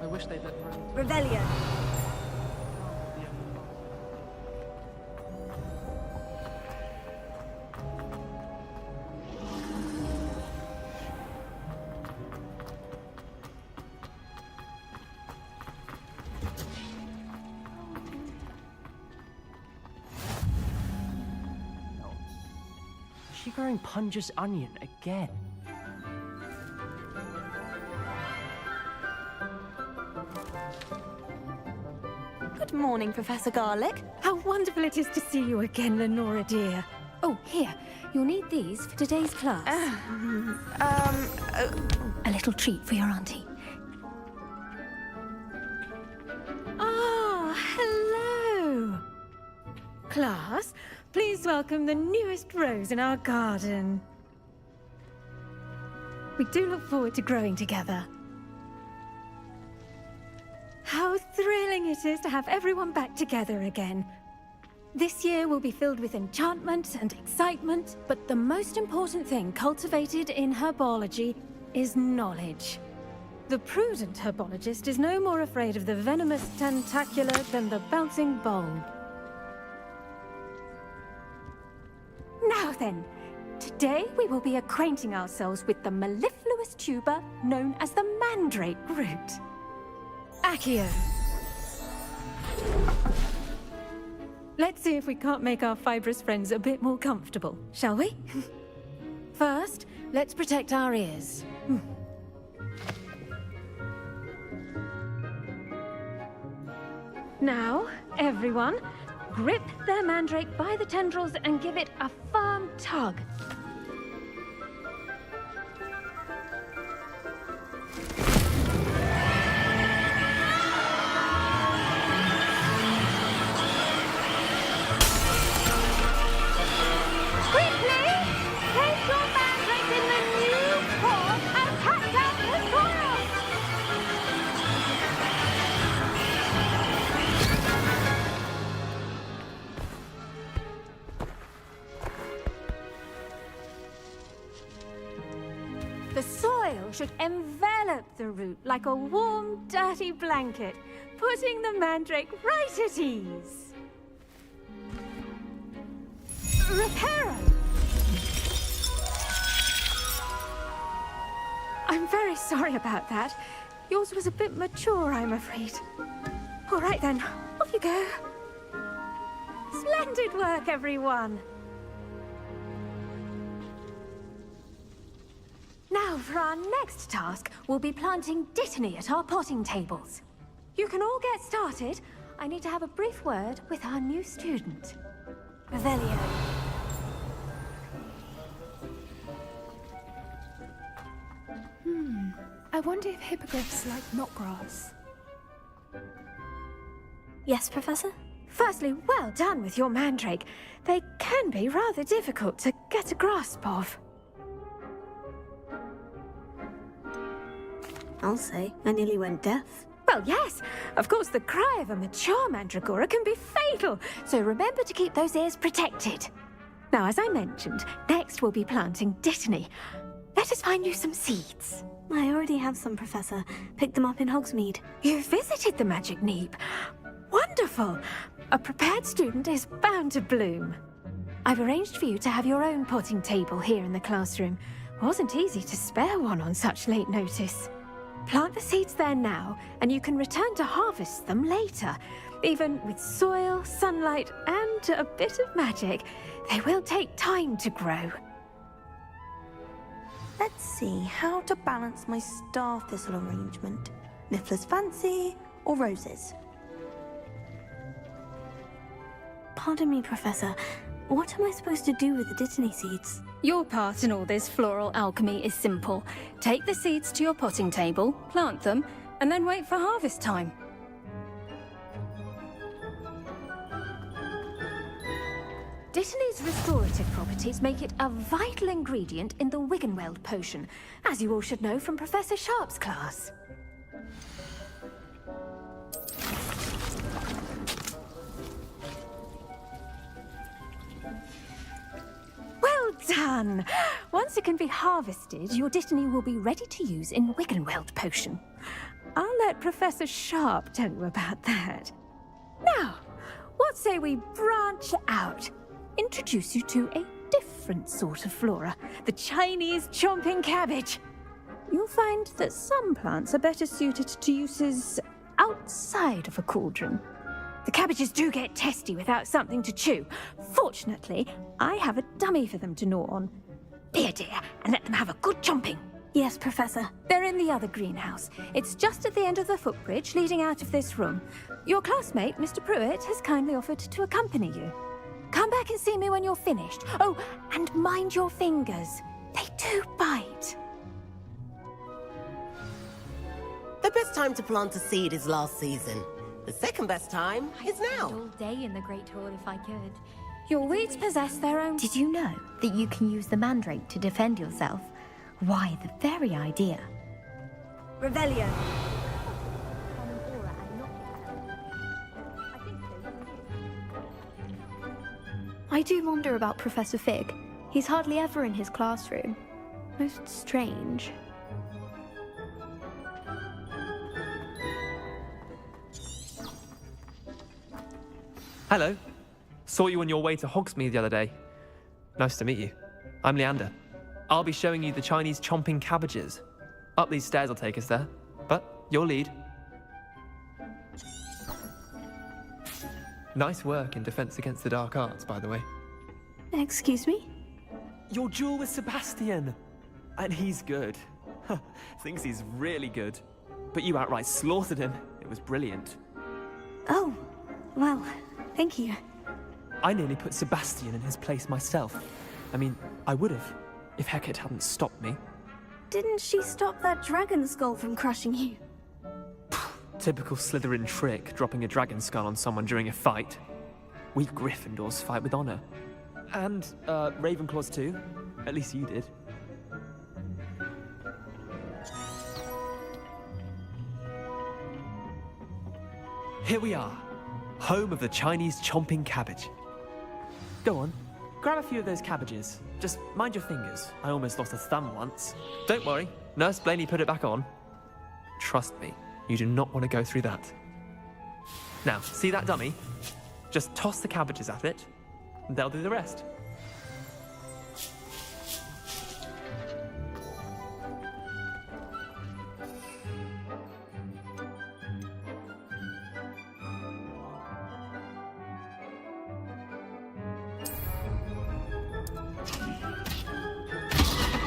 I wish they'd let her out. Revelio. Is she growing Punja's onion again? Good morning, Professor Garlick. How wonderful it is to see you again, Lenora dear. Oh, here. You'll need these for today's class. A little treat for your auntie. Ah, hello. Class, please welcome the newest rose in our garden. We do look forward to growing together. How thrilling it is to have everyone back together again. This year will be filled with enchantment and excitement, but the most important thing cultivated in herbology is knowledge. The prudent herbologist is no more afraid of the venomous tentacular than the bouncing bulb. Now then, today we will be acquainting ourselves with the mellifluous tuber known as the mandrake root. Accio. Let's see if we can't make our fibrous friends a bit more comfortable, shall we? First, let's protect our ears. Now, everyone, grip their mandrake by the tendrils and give it a firm tug. should envelop the root like a warm, dirty blanket, putting the mandrake right at ease. Reparo! I'm very sorry about that. Yours was a bit mature, I'm afraid. All right then, off you go. Splendid work, everyone! Now, for our next task, we'll be planting Dittany at our potting tables. You can all get started. I need to have a brief word with our new student. Revelio. I wonder if hippogriffs like knotgrass. Yes, Professor? Firstly, well done with your mandrake. They can be rather difficult to get a grasp of. I'll say, I nearly went deaf. Well, yes. Of course, the cry of a mature mandragora can be fatal, so remember to keep those ears protected. Now, as I mentioned, next we'll be planting Dittany. Let us find you some seeds. I already have some, Professor. Picked them up in Hogsmeade. You visited the Magic Neep. Wonderful! A prepared student is bound to bloom. I've arranged for you to have your own potting table here in the classroom. Wasn't easy to spare one on such late notice. Plant the seeds there now, and you can return to harvest them later. Even with soil, sunlight, and a bit of magic, they will take time to grow. Let's see how to balance my star thistle arrangement. Niffler's Fancy or roses? Pardon me, Professor. What am I supposed to do with the Dittany seeds? Your part in all this floral alchemy is simple. Take the seeds to your potting table, plant them, and then wait for harvest time. Dittany's restorative properties make it a vital ingredient in the Wiggenweld potion, as you all should know from Professor Sharp's class. Well done! Once it can be harvested, your Dittany will be ready to use in Wiggenweld potion. I'll let Professor Sharp tell you about that. Now, what say we branch out? Introduce you to a different sort of flora, the Chinese chomping cabbage. You'll find that some plants are better suited to uses outside of a cauldron. The cabbages do get testy without something to chew. Fortunately, I have a dummy for them to gnaw on. Be a dear and let them have a good chomping. Yes, Professor. They're in the other greenhouse. It's just at the end of the footbridge leading out of this room. Your classmate, Mr. Pruitt, has kindly offered to accompany you. Come back and see me when you're finished. Oh, and mind your fingers. They do bite. The best time to plant a seed is last season. The second best time is now. All day in the Great Hall if I could. Your weeds possess their own... Did you know that you can use the mandrake to defend yourself? Why, the very idea. Revelio. I do wonder about Professor Fig. He's hardly ever in his classroom. Most strange. Hello. Saw you on your way to Hogsmeade the other day. Nice to meet you. I'm Leander. I'll be showing you the Chinese chomping cabbages. Up these stairs will take us there, but your lead. Nice work in Defense Against the Dark Arts, by the way. Excuse me? Your duel with Sebastian! And he's good. Thinks he's really good. But you outright slaughtered him. It was brilliant. Oh, well, thank you. I nearly put Sebastian in his place myself. I mean, I would have, if Hecate hadn't stopped me. Didn't she stop that dragon skull from crushing you? Typical Slytherin trick, dropping a dragon skull on someone during a fight. We Gryffindors fight with honor. And, Ravenclaws too. At least you did. Here we are, home of the Chinese chomping cabbage. Go on, grab a few of those cabbages. Just mind your fingers. I almost lost a thumb once. Don't worry, Nurse Blaney put it back on. Trust me, you do not want to go through that. Now, see that dummy? Just toss the cabbages at it, and they'll do the rest.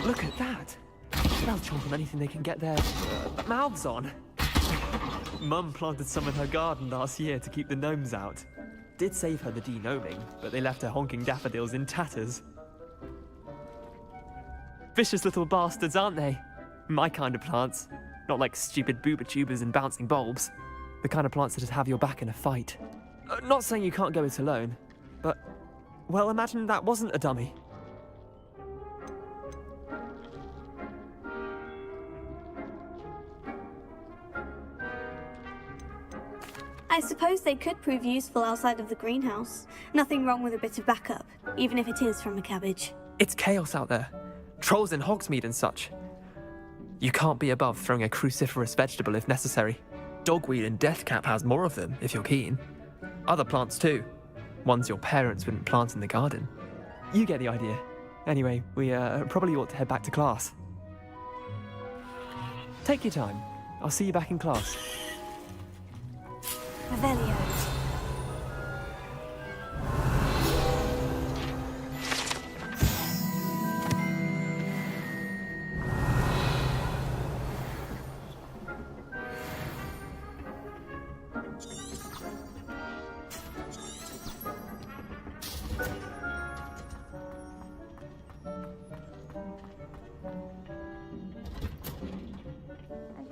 Look at that! They'll chomp on anything they can get their mouths on. Mum planted some in her garden last year to keep the gnomes out. Did save her the de-gnoming, but they left her honking daffodils in tatters. Vicious little bastards, aren't they? My kind of plants. Not like stupid booba tubers and bouncing bulbs. The kind of plants that just have your back in a fight. Not saying you can't go it alone, but, well, imagine that wasn't a dummy. I suppose they could prove useful outside of the greenhouse. Nothing wrong with a bit of backup, even if it is from a cabbage. It's chaos out there. Trolls in Hogsmeade and such. You can't be above throwing a cruciferous vegetable if necessary. Dogweed and deathcap has more of them, if you're keen. Other plants too. Ones your parents wouldn't plant in the garden. You get the idea. Anyway, we probably ought to head back to class. Take your time. I'll see you back in class. Revelio.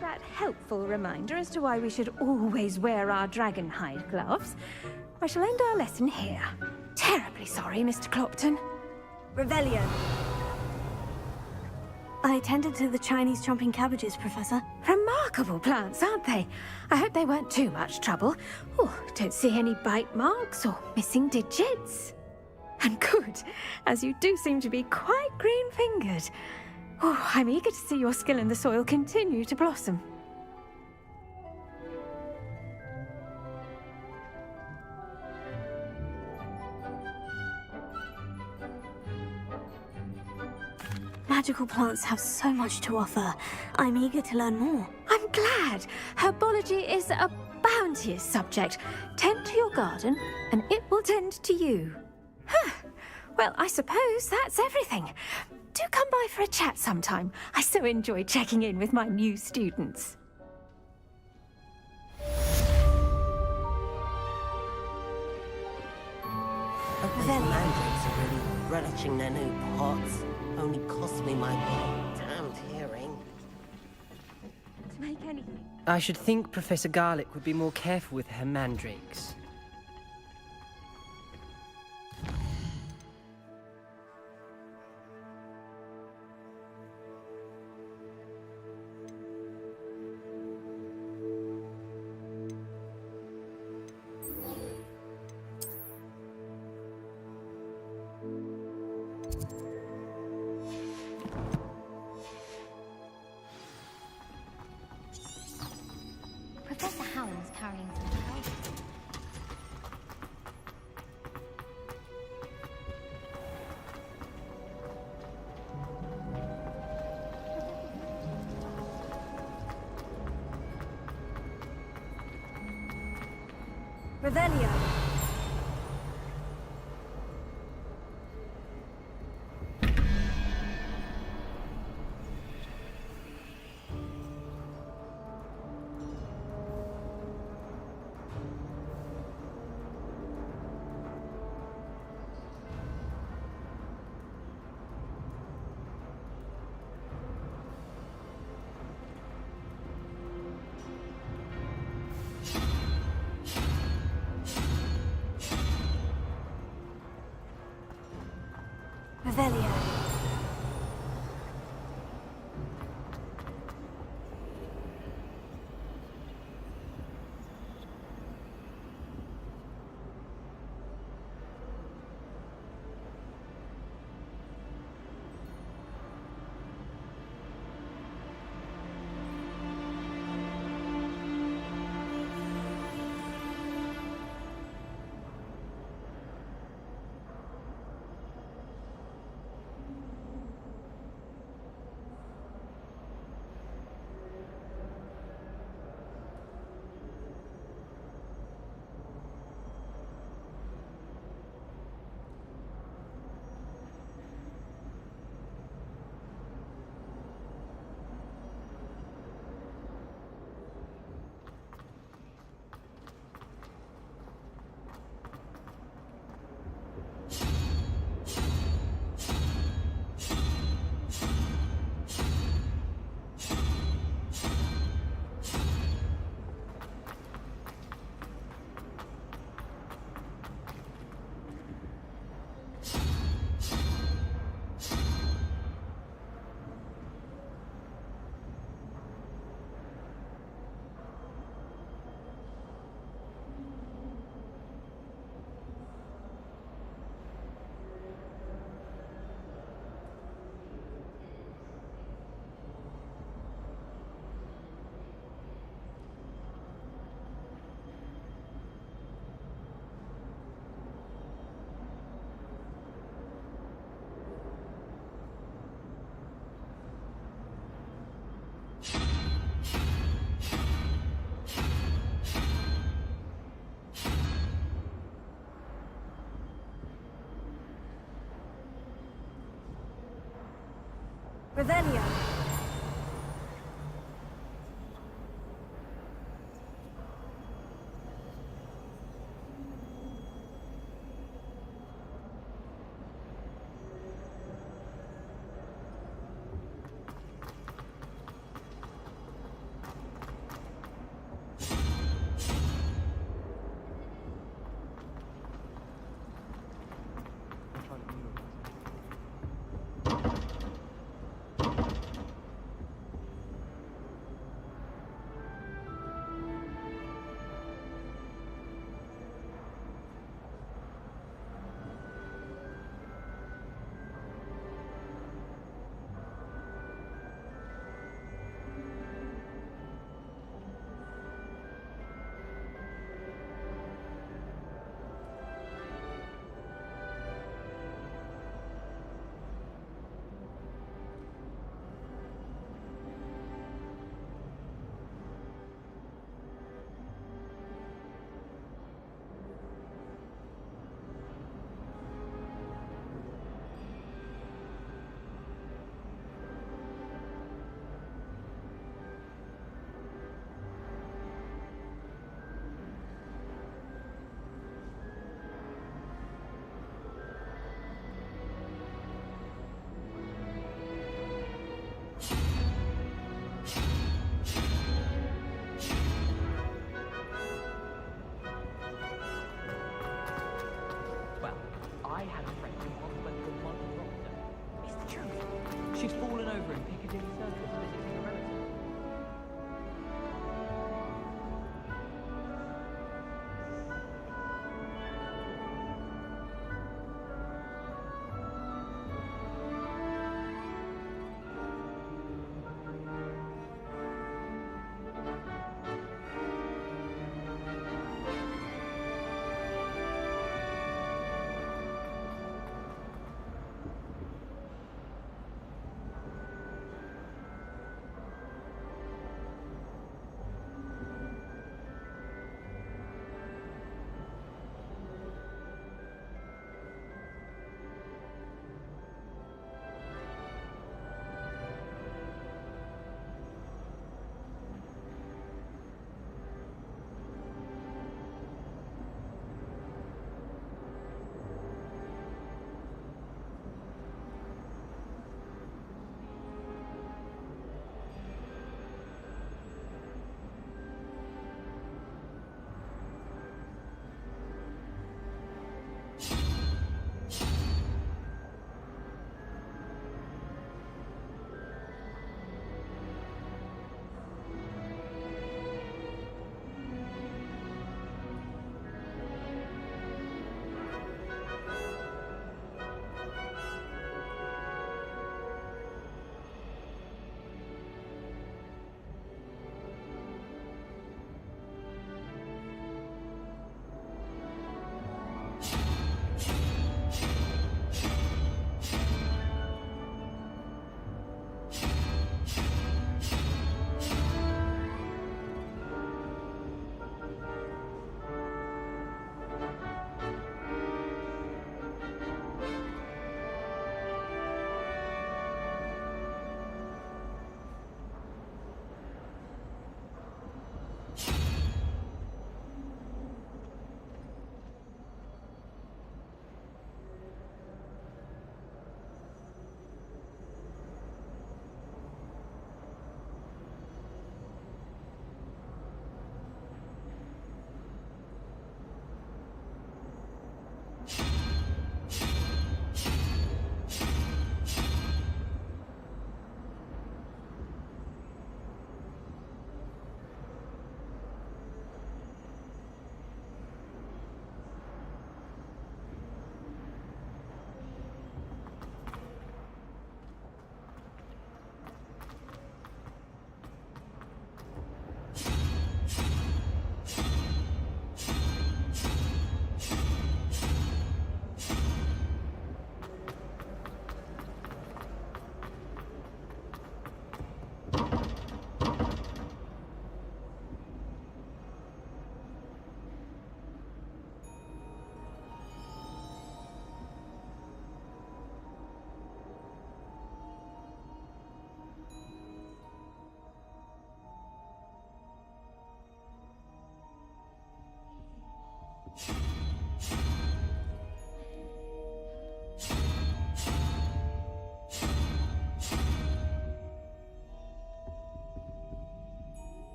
That helpful reminder as to why we should always wear our dragon hide gloves. I shall end our lesson here. Terribly sorry, Mr. Clopton. Revelio. I tended to the Chinese chomping cabbages, Professor. Remarkable plants, aren't they? I hope they weren't too much trouble. Oh, don't see any bite marks or missing digits. And good, as you do seem to be quite green-fingered. Oh, I'm eager to see your skill in the soil continue to blossom. Magical plants have so much to offer. I'm eager to learn more. I'm glad. Herbology is a bounteous subject. Tend to your garden, and it will tend to you. Huh. Well, I suppose that's everything. Do come by for a chat sometime. I so enjoy checking in with my new students. I bet the mandrakes are really relishing their new pots. Only cost me my damned hearing. To make anything. I should think Professor Garlick would be more careful with her mandrakes. Professor Howland's carrying some powder. Revelio. Revelio. Revelio.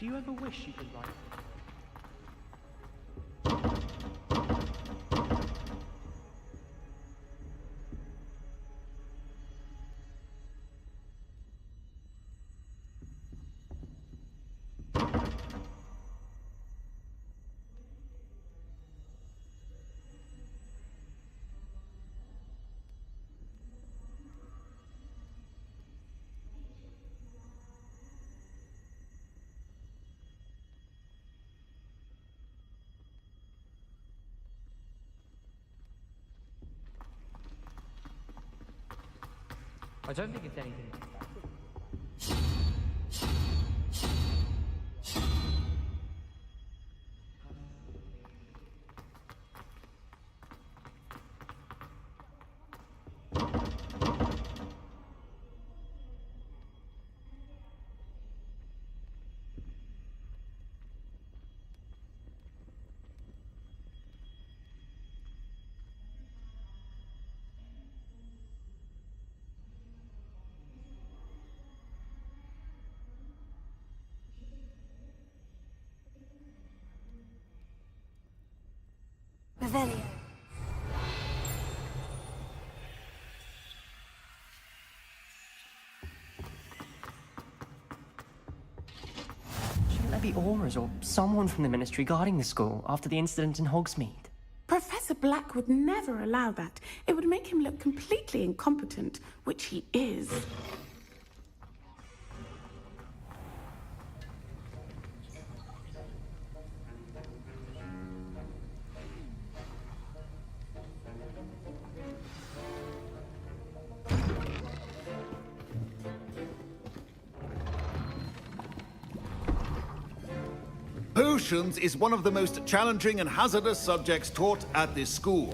Do you ever wish you could write? I don't think it's anything. Revelio. Shouldn't there be Aurors or someone from the Ministry guarding the school after the incident in Hogsmeade? Professor Black would never allow that. It would make him look completely incompetent, which he is. Potions is one of the most challenging and hazardous subjects taught at this school.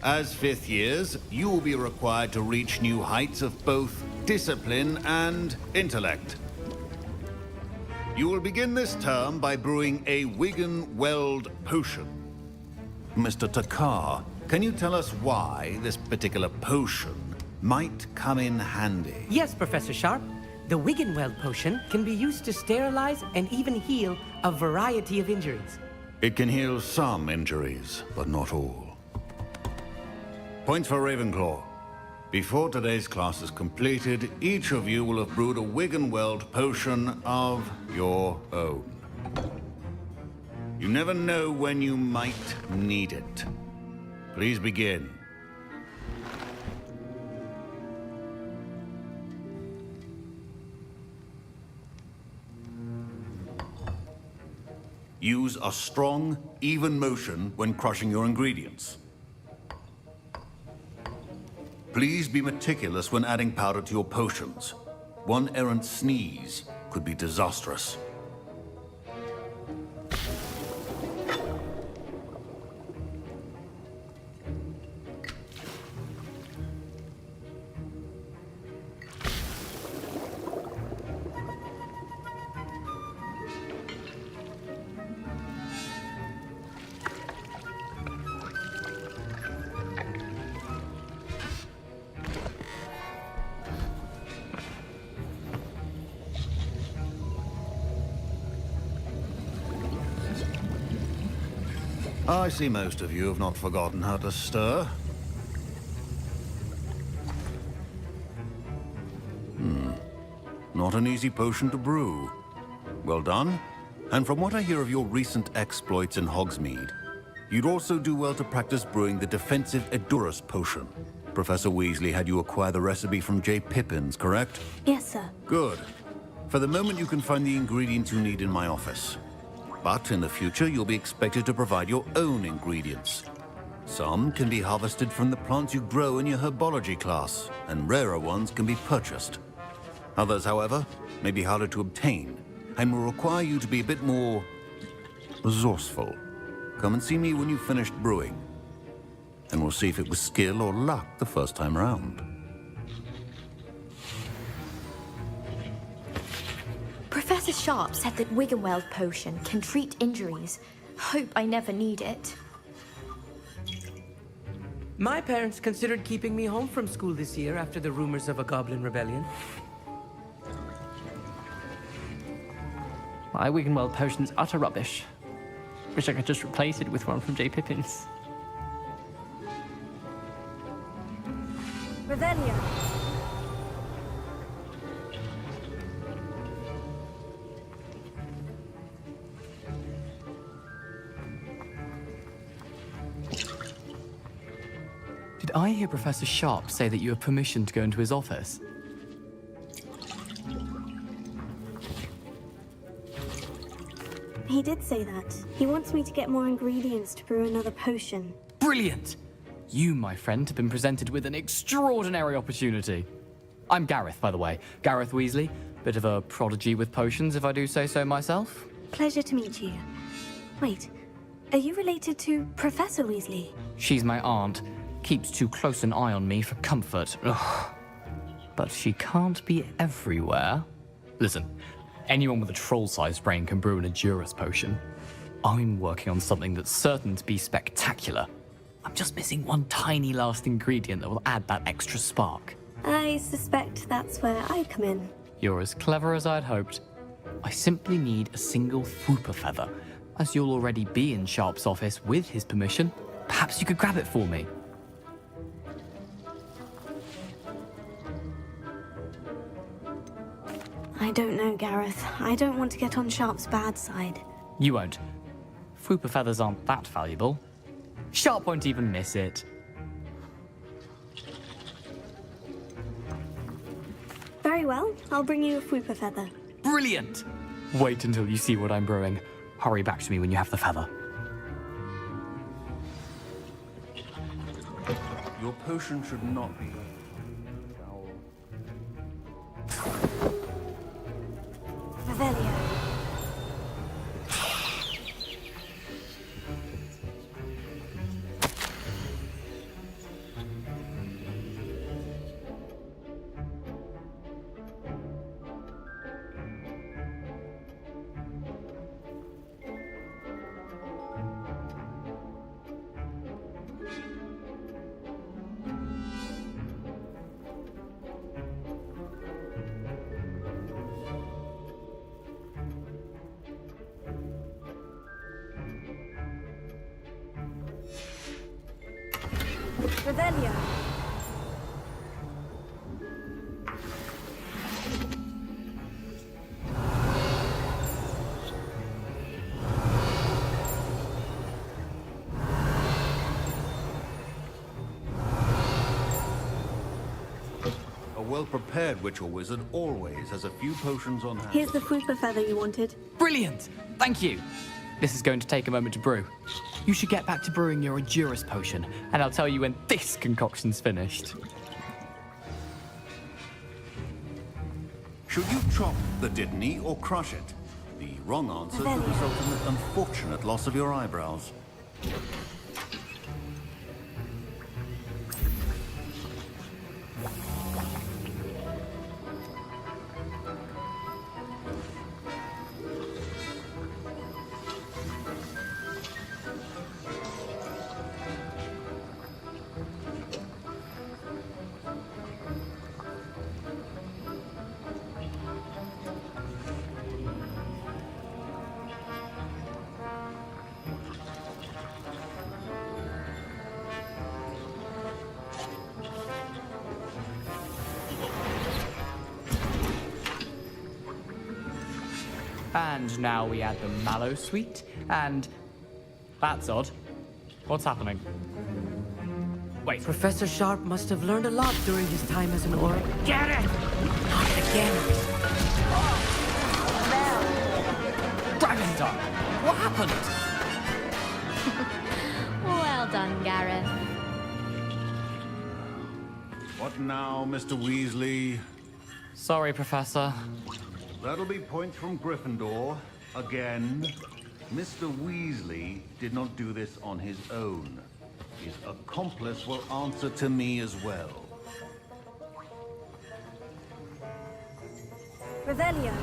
As fifth years, you will be required to reach new heights of both discipline and intellect. You will begin this term by brewing a Wigan-Weld potion. Mr. Takar, can you tell us why this particular potion might come in handy? Yes, Professor Sharp. The Wigan-Weld potion can be used to sterilize and even heal a variety of injuries. It can heal some injuries, but not all. Points for Ravenclaw. Before today's class is completed, each of you will have brewed a Wigan-Weld potion of your own. You never know when you might need it. Please begin. Use a strong, even motion when crushing your ingredients. Please be meticulous when adding powder to your potions. One errant sneeze could be disastrous. I see most of you have not forgotten how to stir. Not an easy potion to brew. Well done. And from what I hear of your recent exploits in Hogsmeade, you'd also do well to practice brewing the defensive Edurus potion. Professor Weasley had you acquire the recipe from J. Pippins, correct? Yes, sir. Good. For the moment, you can find the ingredients you need in my office. But in the future, you'll be expected to provide your own ingredients. Some can be harvested from the plants you grow in your herbology class, and rarer ones can be purchased. Others, however, may be harder to obtain, and will require you to be a bit more resourceful. Come and see me when you've finished brewing, and we'll see if it was skill or luck the first time round. Professor Sharp said that Wigan-Weld potion can treat injuries. Hope I never need it. My parents considered keeping me home from school this year after the rumors of a goblin rebellion. My Wiggenweld potion's utter rubbish. Wish I could just replace it with one from J. Pippin's. Revelio. Did I hear Professor Sharp say that you have permission to go into his office? He did say that. He wants me to get more ingredients to brew another potion. Brilliant! You, my friend, have been presented with an extraordinary opportunity. I'm Gareth, by the way. Gareth Weasley. Bit of a prodigy with potions, if I do say so myself. Pleasure to meet you. Wait, are you related to Professor Weasley? She's my aunt. Keeps too close an eye on me for comfort. Ugh. But she can't be everywhere. Listen, anyone with a troll-sized brain can brew an Edurus potion. I'm working on something that's certain to be spectacular. I'm just missing one tiny last ingredient that will add that extra spark. I suspect that's where I come in. You're as clever as I'd hoped. I simply need a single Fwooper feather. As you'll already be in Sharp's office with his permission, perhaps you could grab it for me. I don't know, Gareth. I don't want to get on Sharp's bad side. You won't. Fwooper feathers aren't that valuable. Sharp won't even miss it. Very well, I'll bring you a Fwooper feather. Brilliant! Wait until you see what I'm brewing. Hurry back to me when you have the feather. Your potion should not be. Revelio. Revelio. A well-prepared witch or wizard always has a few potions on hand. Here's the Fwooper feather you wanted. Brilliant! Thank you! This is going to take a moment to brew. You should get back to brewing your Edurus potion, and I'll tell you when this concoction's finished. Should you chop the Dittany or crush it? The wrong answer could result in the unfortunate loss of your eyebrows. And now we add the mallow sweet, and... That's odd. What's happening? Wait. Professor Sharp must have learned a lot during his time as an oracle. Get it! Not again! Dragon Dog! What happened? Well done, Gareth. What now, Mr. Weasley? Sorry, Professor. That'll be points from Gryffindor. Again. Mr. Weasley did not do this on his own. His accomplice will answer to me as well. Revelio.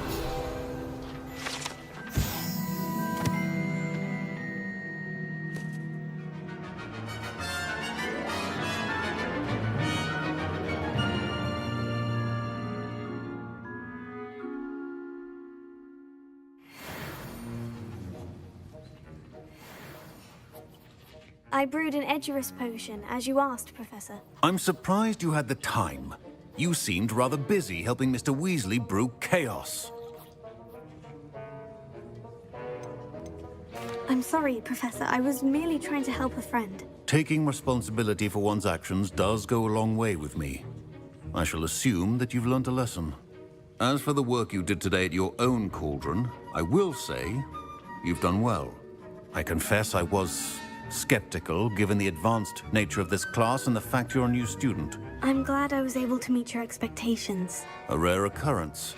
I brewed an Edurus potion, as you asked, Professor. I'm surprised you had the time. You seemed rather busy helping Mr. Weasley brew chaos. I'm sorry, Professor. I was merely trying to help a friend. Taking responsibility for one's actions does go a long way with me. I shall assume that you've learnt a lesson. As for the work you did today at your own cauldron, I will say you've done well. I confess I was skeptical, given the advanced nature of this class and the fact you're a new student. I'm glad I was able to meet your expectations. A rare occurrence.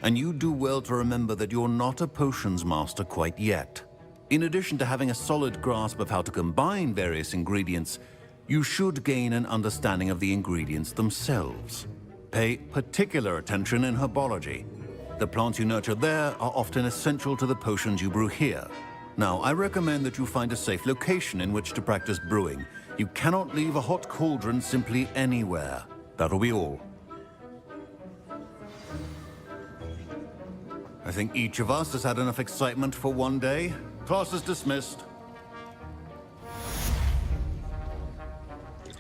And you do well to remember that you're not a potions master quite yet. In addition to having a solid grasp of how to combine various ingredients, you should gain an understanding of the ingredients themselves. Pay particular attention in herbology. The plants you nurture there are often essential to the potions you brew here. Now, I recommend that you find a safe location in which to practice brewing. You cannot leave a hot cauldron simply anywhere. That'll be all. I think each of us has had enough excitement for one day. Class is dismissed.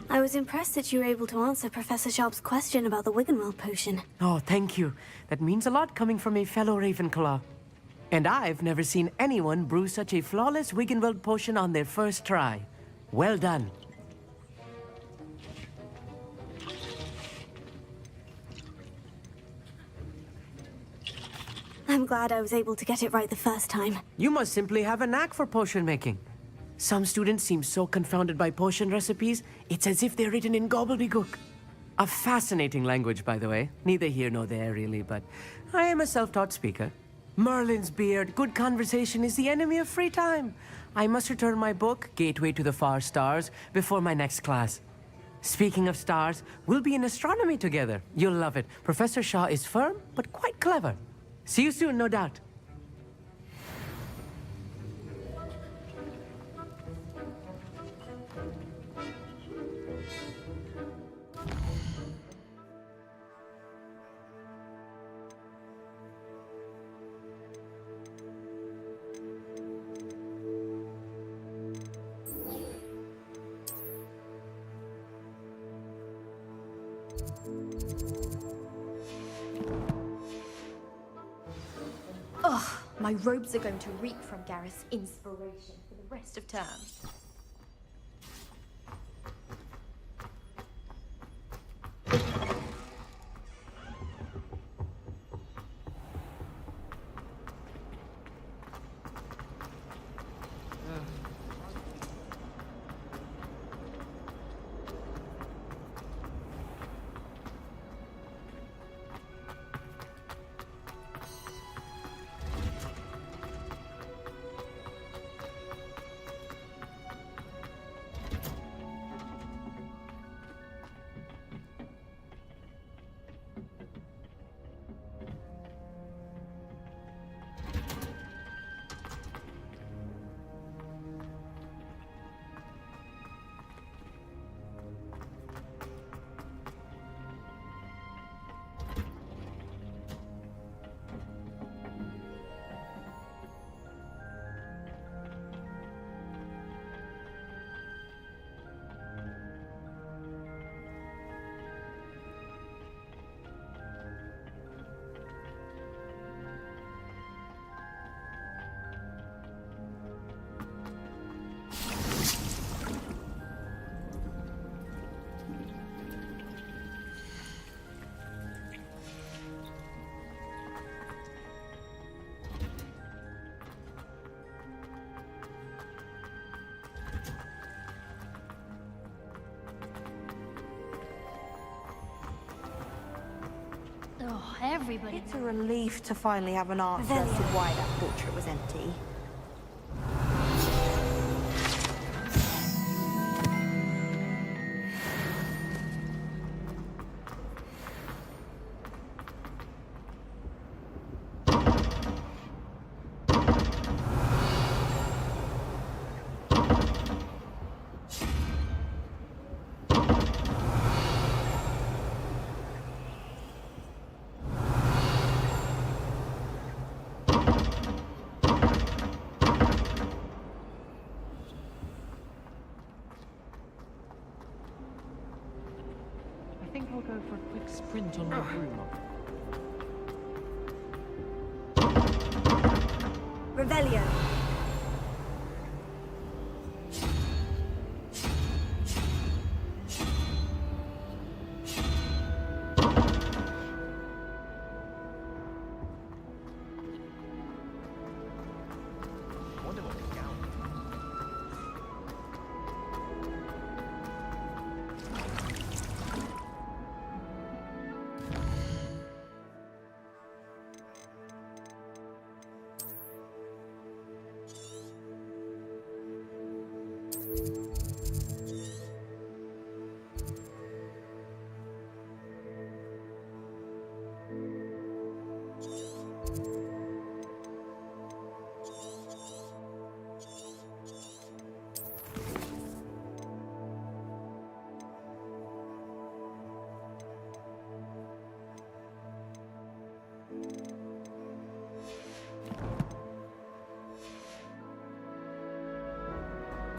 I was impressed that you were able to answer Professor Sharp's question about the Wiggenweld potion. Oh, thank you. That means a lot coming from a fellow Ravenclaw. And I've never seen anyone brew such a flawless Wiggenweld potion on their first try. Well done. I'm glad I was able to get it right the first time. You must simply have a knack for potion making. Some students seem so confounded by potion recipes, it's as if they're written in gobbledygook. A fascinating language, by the way. Neither here nor there, really, but I am a self-taught speaker. Merlin's beard, good conversation is the enemy of free time. I must return my book, Gateway to the Far Stars, before my next class. Speaking of stars, we'll be in astronomy together. You'll love it. Professor Shaw is firm, but quite clever. See you soon, no doubt. Ugh, my robes are going to reek from Gareth's inspiration for the rest of term. Oh, everybody. It's a relief to finally have an answer as to why that portrait was empty. Revelio.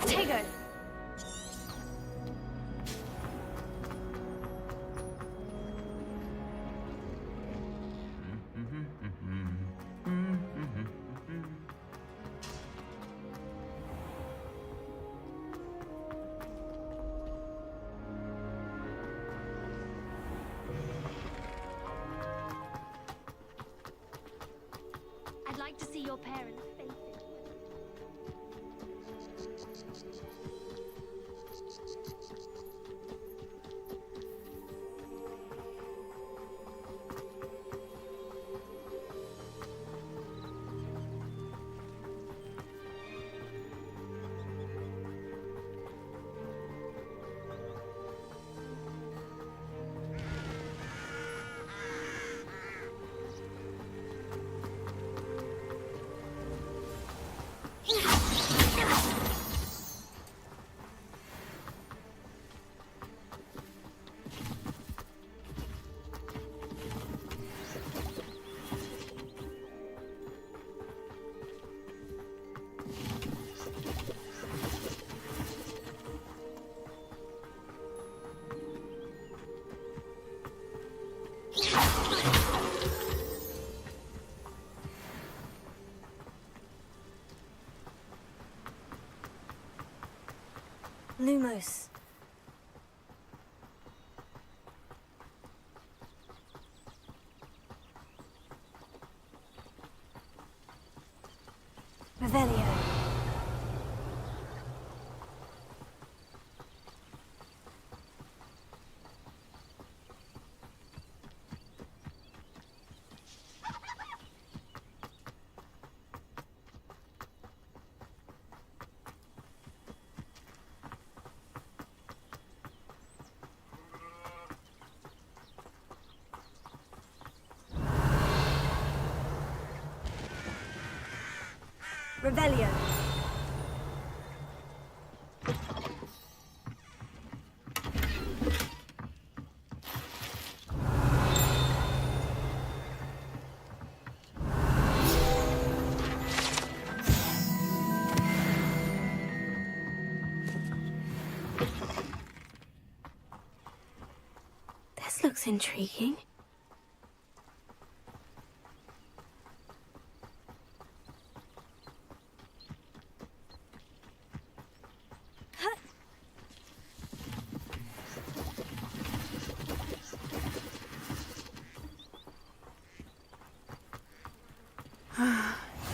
Tego. I'd like to see your parents' faces. Lumos. Revelio. Revelio. This looks intriguing.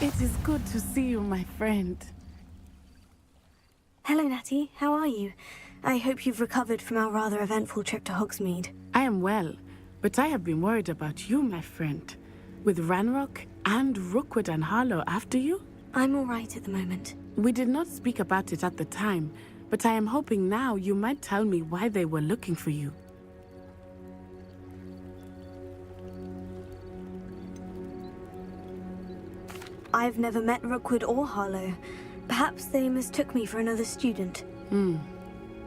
It is good to see you, my friend. Hello, Natty. How are you? I hope you've recovered from our rather eventful trip to Hogsmeade. I am well, but I have been worried about you, my friend. With Ranrock and Rookwood and Harlow after you? I'm all right at the moment. We did not speak about it at the time, but I am hoping now you might tell me why they were looking for you. I've never met Rookwood or Harlow. Perhaps they mistook me for another student.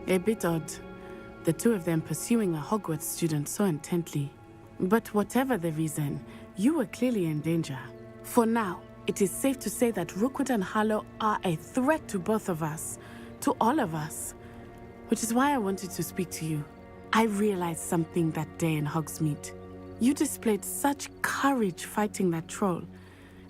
A bit odd. The two of them pursuing a Hogwarts student so intently. But whatever the reason, you were clearly in danger. For now, it is safe to say that Rookwood and Harlow are a threat to both of us. To all of us. Which is why I wanted to speak to you. I realized something that day in Hogsmeade. You displayed such courage fighting that troll,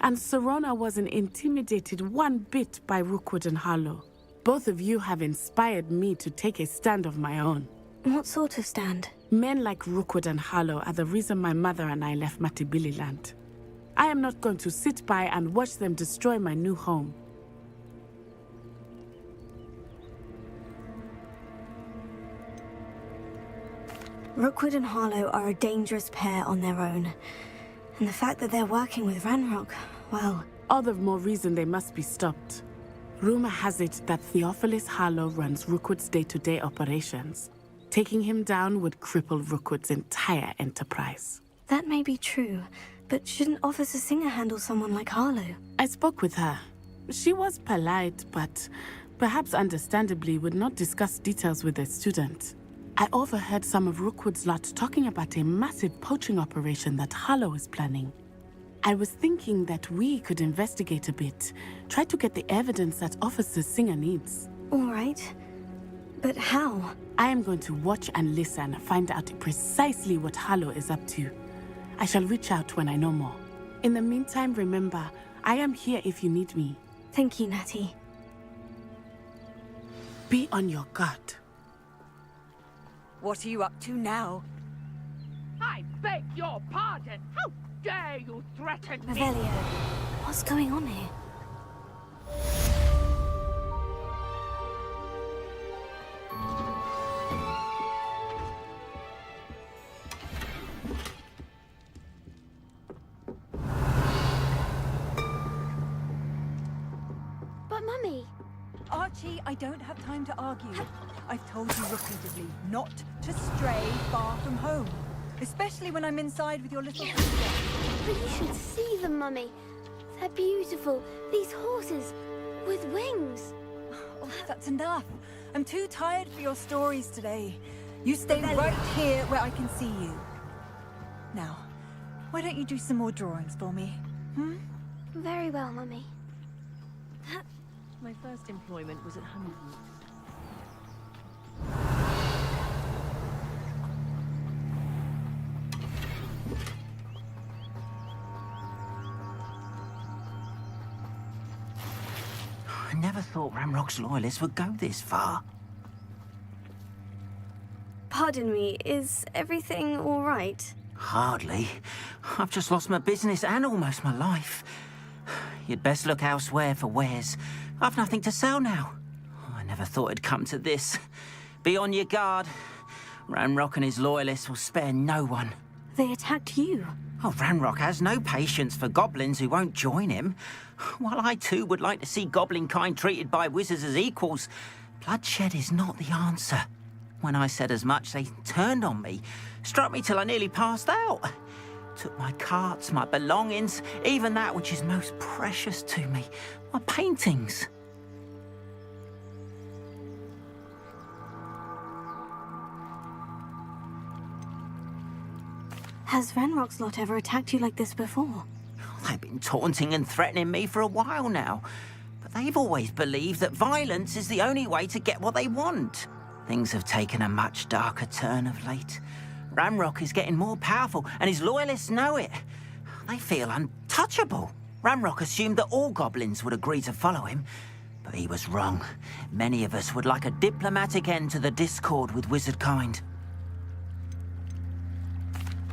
and Serona wasn't intimidated one bit by Rookwood and Harlow. Both of you have inspired me to take a stand of my own. What sort of stand? Men like Rookwood and Harlow are the reason my mother and I left Matibili land. I am not going to sit by and watch them destroy my new home. Rookwood and Harlow are a dangerous pair on their own. And the fact that they're working with Ranrock, well... All the more reason they must be stopped. Rumor has it that Theophilus Harlow runs Rookwood's day-to-day operations. Taking him down would cripple Rookwood's entire enterprise. That may be true, but shouldn't Officer Singer handle someone like Harlow? I spoke with her. She was polite, but perhaps understandably would not discuss details with a student. I overheard some of Rookwood's lot talking about a massive poaching operation that Harlow is planning. I was thinking that we could investigate a bit, try to get the evidence that Officer Singer needs. All right. But how? I am going to watch and listen, find out precisely what Harlow is up to. I shall reach out when I know more. In the meantime, remember, I am here if you need me. Thank you, Natty. Be on your guard. What are you up to now? I beg your pardon. How dare you threaten me? Revelio, what's going on here? But Mummy... Archie, I don't have time to argue. I've told you repeatedly not to stray far from home. Especially when I'm inside with your little sister. But you should see them, Mummy. They're beautiful. These horses with wings. Oh, that's enough. I'm too tired for your stories today. You stay right here where I can see you. Now, why don't you do some more drawings for me? Very well, Mummy. My first employment was at Hogwart. I never thought Ranrock's loyalists would go this far. Pardon me, is everything all right? Hardly. I've just lost my business and almost my life. You'd best look elsewhere for wares. I've nothing to sell now. I never thought it'd come to this. Be on your guard. Ranrock and his loyalists will spare no one. They attacked you. Oh, Ranrock has no patience for goblins who won't join him. While I too would like to see goblin kind treated by wizards as equals, bloodshed is not the answer. When I said as much, they turned on me, struck me till I nearly passed out. Took my carts, my belongings, even that which is most precious to me, my paintings. Has Ranrock's lot ever attacked you like this before? They've been taunting and threatening me for a while now, but they've always believed that violence is the only way to get what they want. Things have taken a much darker turn of late. Ranrock is getting more powerful, and his loyalists know it. They feel untouchable. Ranrock assumed that all goblins would agree to follow him, but he was wrong. Many of us would like a diplomatic end to the discord with wizard kind.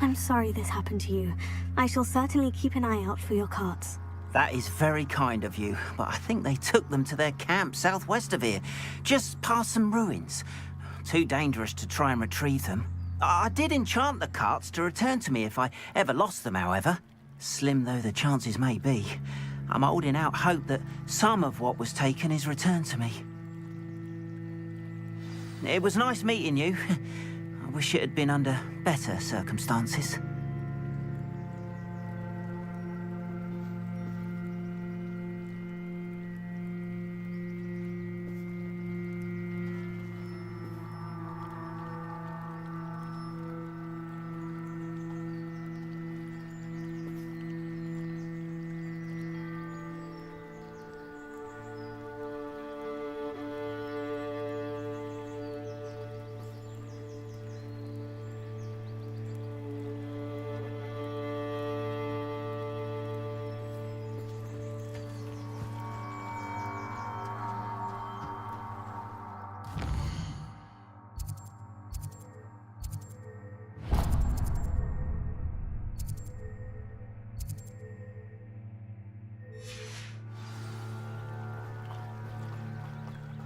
I'm sorry this happened to you. I shall certainly keep an eye out for your carts. That is very kind of you, but I think they took them to their camp southwest of here, just past some ruins. Too dangerous to try and retrieve them. I did enchant the carts to return to me if I ever lost them, however. Slim though the chances may be, I'm holding out hope that some of what was taken is returned to me. It was nice meeting you. I wish it had been under better circumstances.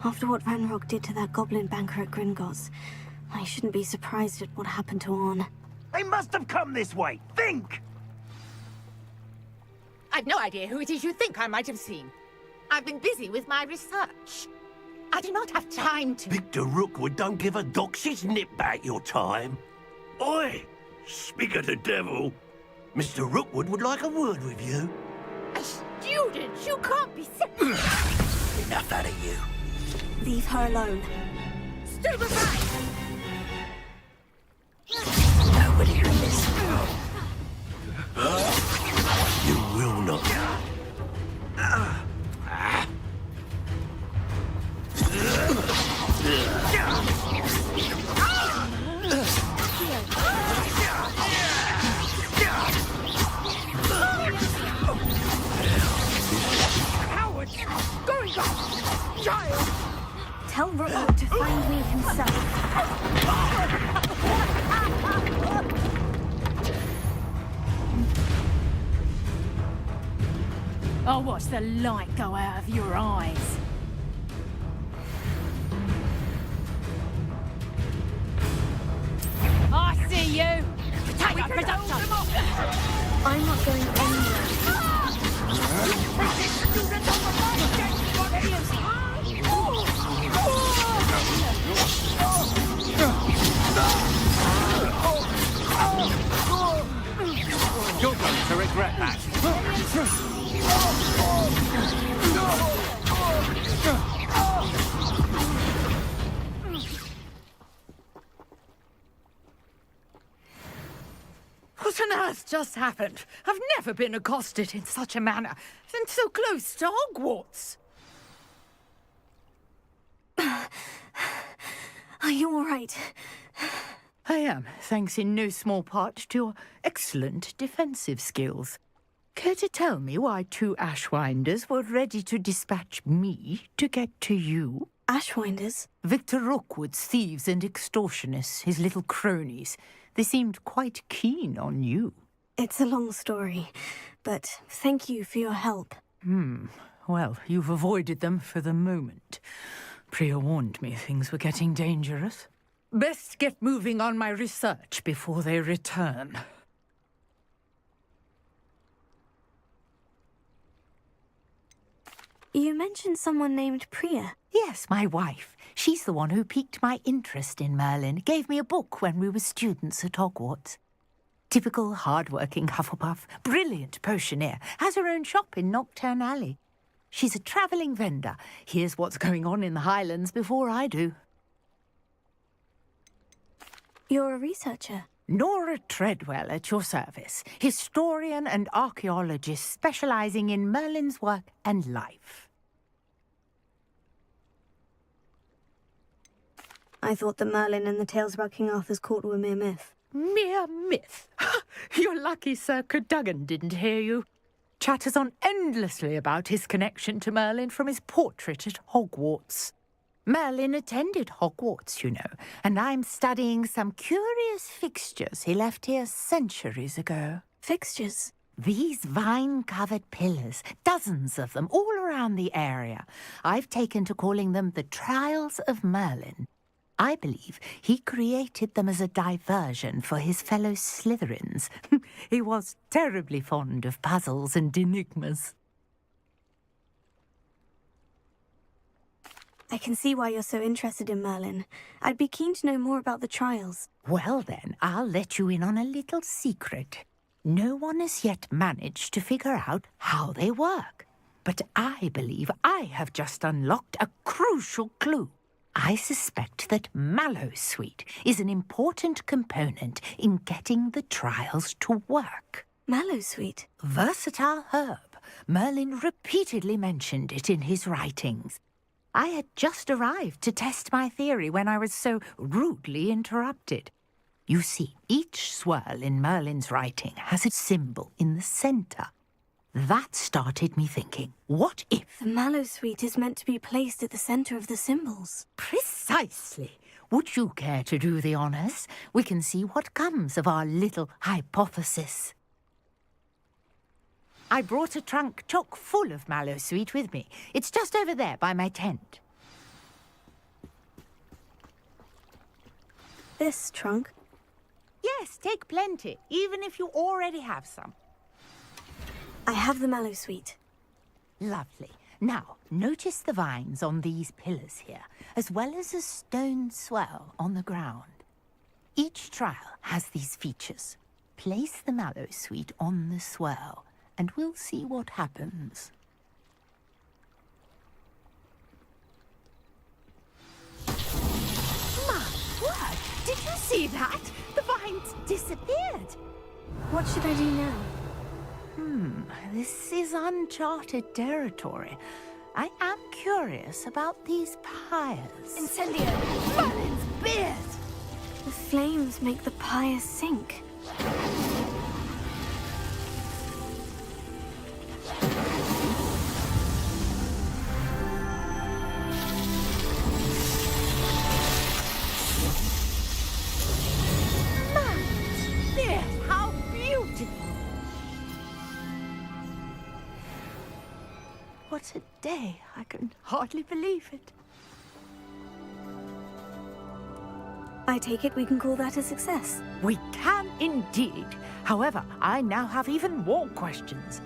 After what Ranrock did to that goblin banker at Gringotts, I shouldn't be surprised at what happened to Orn. They must have come this way. Think! I've no idea who it is you think I might have seen. I've been busy with my research. I do not have time to... Victor Rookwood don't give a doxy's nip back your time. Oi! Speak of the devil. Mr. Rookwood would like a word with you. A student? You can't be serious. Enough out of you. Leave her alone. Stupefy! Nobody will listen. You will not. Howard! Going on! Child! Tell Rookwood to find me himself. I'll watch the light go out of your eyes. I see you! Potato production! I'm not going anywhere. You're going to regret that. What on earth just happened? I've never been accosted in such a manner, and so close to Hogwarts. Are you all right? I am, thanks in no small part to your excellent defensive skills. Care to tell me why 2 Ashwinders were ready to dispatch me to get to you? Ashwinders? Victor Rookwood's thieves and extortionists, his little cronies. They seemed quite keen on you. It's a long story, but thank you for your help. Well, you've avoided them for the moment. Priya warned me things were getting dangerous. Best get moving on my research before they return. You mentioned someone named Priya. Yes, my wife. She's the one who piqued my interest in Merlin, gave me a book when we were students at Hogwarts. Typical hard-working Hufflepuff, brilliant potioneer, has her own shop in Knockturn Alley. She's a travelling vendor. Hears what's going on in the Highlands before I do. You're a researcher? Nora Treadwell at your service, historian and archaeologist specialising in Merlin's work and life. I thought that Merlin and the tales about King Arthur's court were mere myth. Mere myth? You're lucky Sir Cadogan didn't hear you. Chatters on endlessly about his connection to Merlin from his portrait at Hogwarts. Merlin attended Hogwarts, you know, and I'm studying some curious fixtures he left here centuries ago. Fixtures? These vine-covered pillars, dozens of them, all around the area. I've taken to calling them the Trials of Merlin. I believe he created them as a diversion for his fellow Slytherins. He was terribly fond of puzzles and enigmas. I can see why you're so interested in Merlin. I'd be keen to know more about the trials. Well then, I'll let you in on a little secret. No one has yet managed to figure out how they work. But I believe I have just unlocked a crucial clue. I suspect that Mallowsweet is an important component in getting the trials to work. Mallowsweet? Versatile herb. Merlin repeatedly mentioned it in his writings. I had just arrived to test my theory when I was so rudely interrupted. You see, each swirl in Merlin's writing has a symbol in the centre. That started me thinking, what if... The Mallowsweet is meant to be placed at the centre of the symbols. Precisely. Would you care to do the honours? We can see what comes of our little hypothesis. I brought a trunk chock full of Mallowsweet with me. It's just over there by my tent. this trunk? Yes, take plenty, even if you already have some. I have the mallow sweet. Lovely. Now, notice the vines on these pillars here, as well as a stone swell on the ground. Each trial has these features. Place the mallow sweet on the swell, and we'll see what happens. My word! Did you see that? The vines disappeared. What should I do now? This is uncharted territory. I am curious about these pyres. Incendio! Merlin's beard! The flames make the pyre sink. Yes, how beautiful! What a day. I can hardly believe it. I take it we can call that a success. We can indeed. However, I now have even more questions.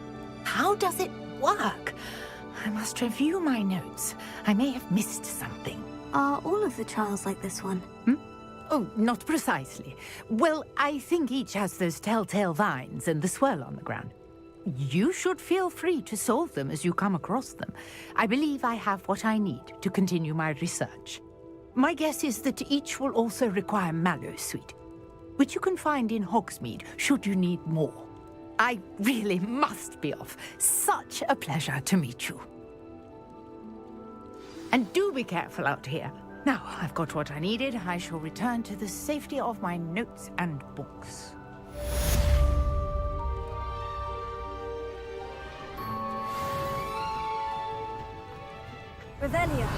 How does it work? I must review my notes. I may have missed something. Are all of the trials like this one? Oh, not precisely. Well, I think each has those telltale vines and the swirl on the ground. You should feel free to solve them as you come across them. I believe I have what I need to continue my research. My guess is that each will also require mallow sweet, which you can find in Hogsmeade should you need more. I really must be off. Such a pleasure to meet you. And do be careful out here. Now, I've got what I needed. I shall return to the safety of my notes and books. Revelio.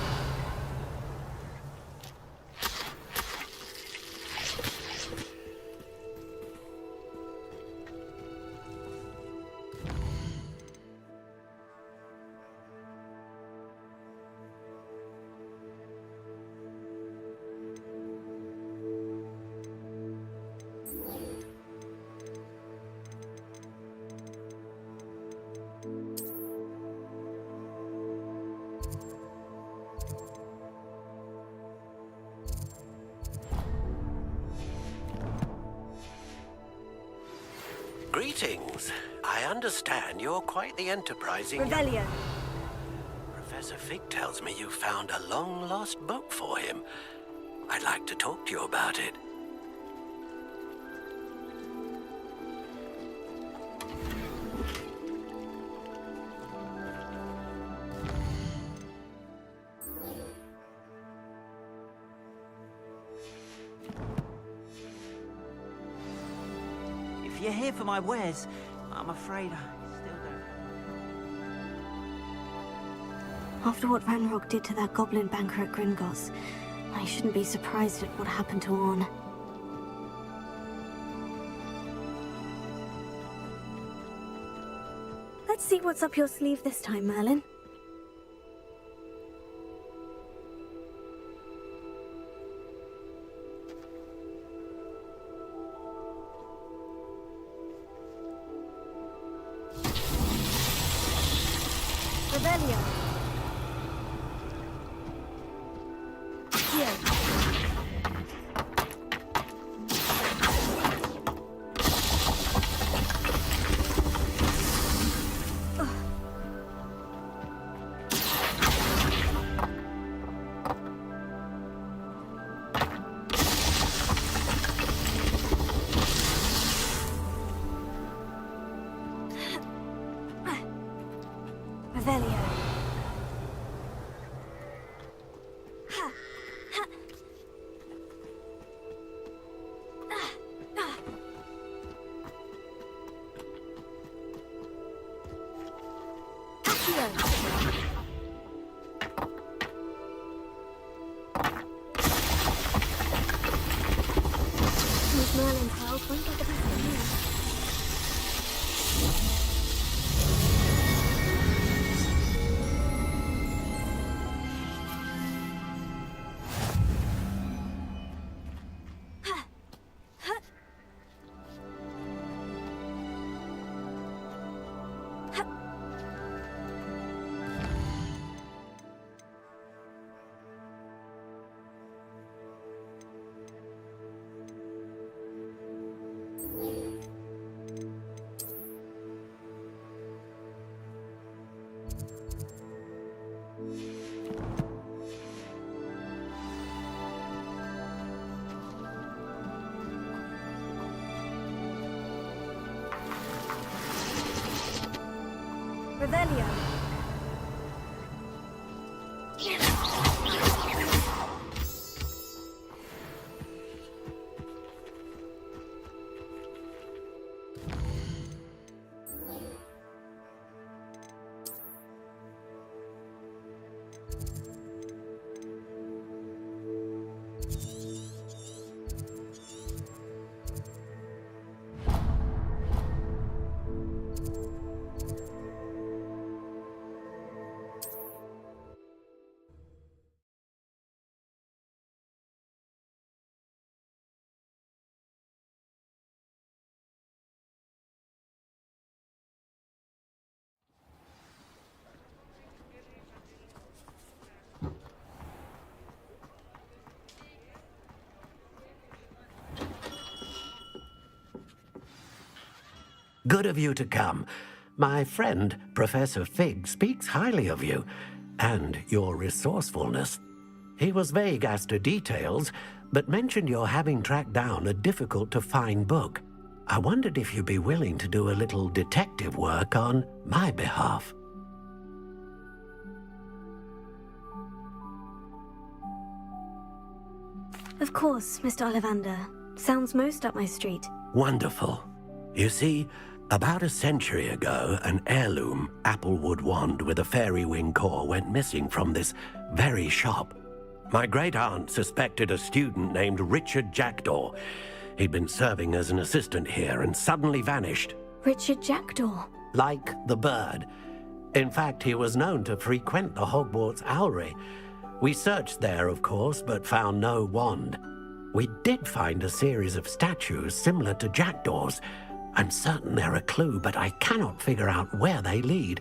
Greetings. I understand you're quite the enterprising... Revelio. Professor Fig tells me you found a long-lost book for him. I'd like to talk to you about it. If you're here for my wares, I'm afraid I still don't. After what Ranrock did to that goblin banker at Gringotts, I shouldn't be surprised at what happened to Orn. Let's see what's up your sleeve this time, Merlin. Revelio. Here. Good of you to come. My friend, Professor Fig, speaks highly of you and your resourcefulness. He was vague as to details, but mentioned your having tracked down a difficult-to-find book. I wondered if you'd be willing to do a little detective work on my behalf. Of course, Mr. Ollivander. Sounds most up my street. Wonderful. You see, about a century ago, an heirloom applewood wand with a fairy wing core went missing from this very shop. My great-aunt suspected a student named Richard Jackdaw. He'd been serving as an assistant here and suddenly vanished. Richard Jackdaw? Like the bird. In fact, he was known to frequent the Hogwarts Owlery. We searched there, of course, but found no wand. We did find a series of statues similar to Jackdaw's. I'm certain they're a clue, but I cannot figure out where they lead.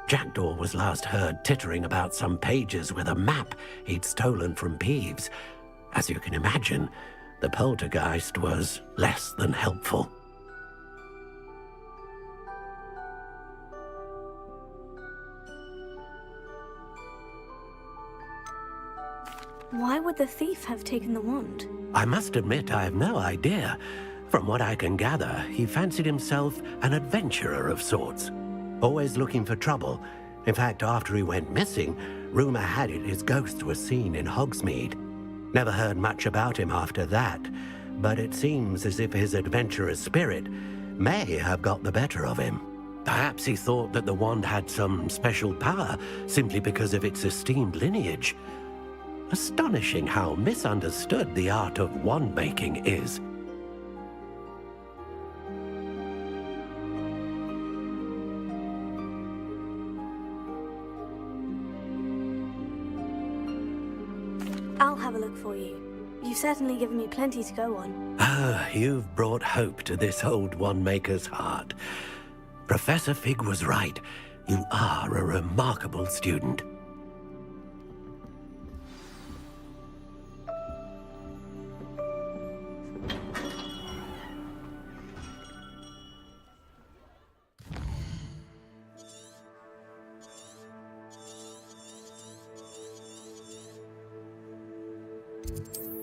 Jackdaw was last heard tittering about some pages with a map he'd stolen from Peeves. As you can imagine, the poltergeist was less than helpful. Why would the thief have taken the wand? I must admit I have no idea. From what I can gather, he fancied himself an adventurer of sorts. Always looking for trouble. In fact, after he went missing, rumor had it his ghost was seen in Hogsmeade. Never heard much about him after that, but it seems as if his adventurous spirit may have got the better of him. Perhaps he thought that the wand had some special power simply because of its esteemed lineage. Astonishing how misunderstood the art of wand-making is. I'll have a look for you. You've certainly given me plenty to go on. Ah, you've brought hope to this old wand-maker's heart. Professor Fig was right. You are a remarkable student. you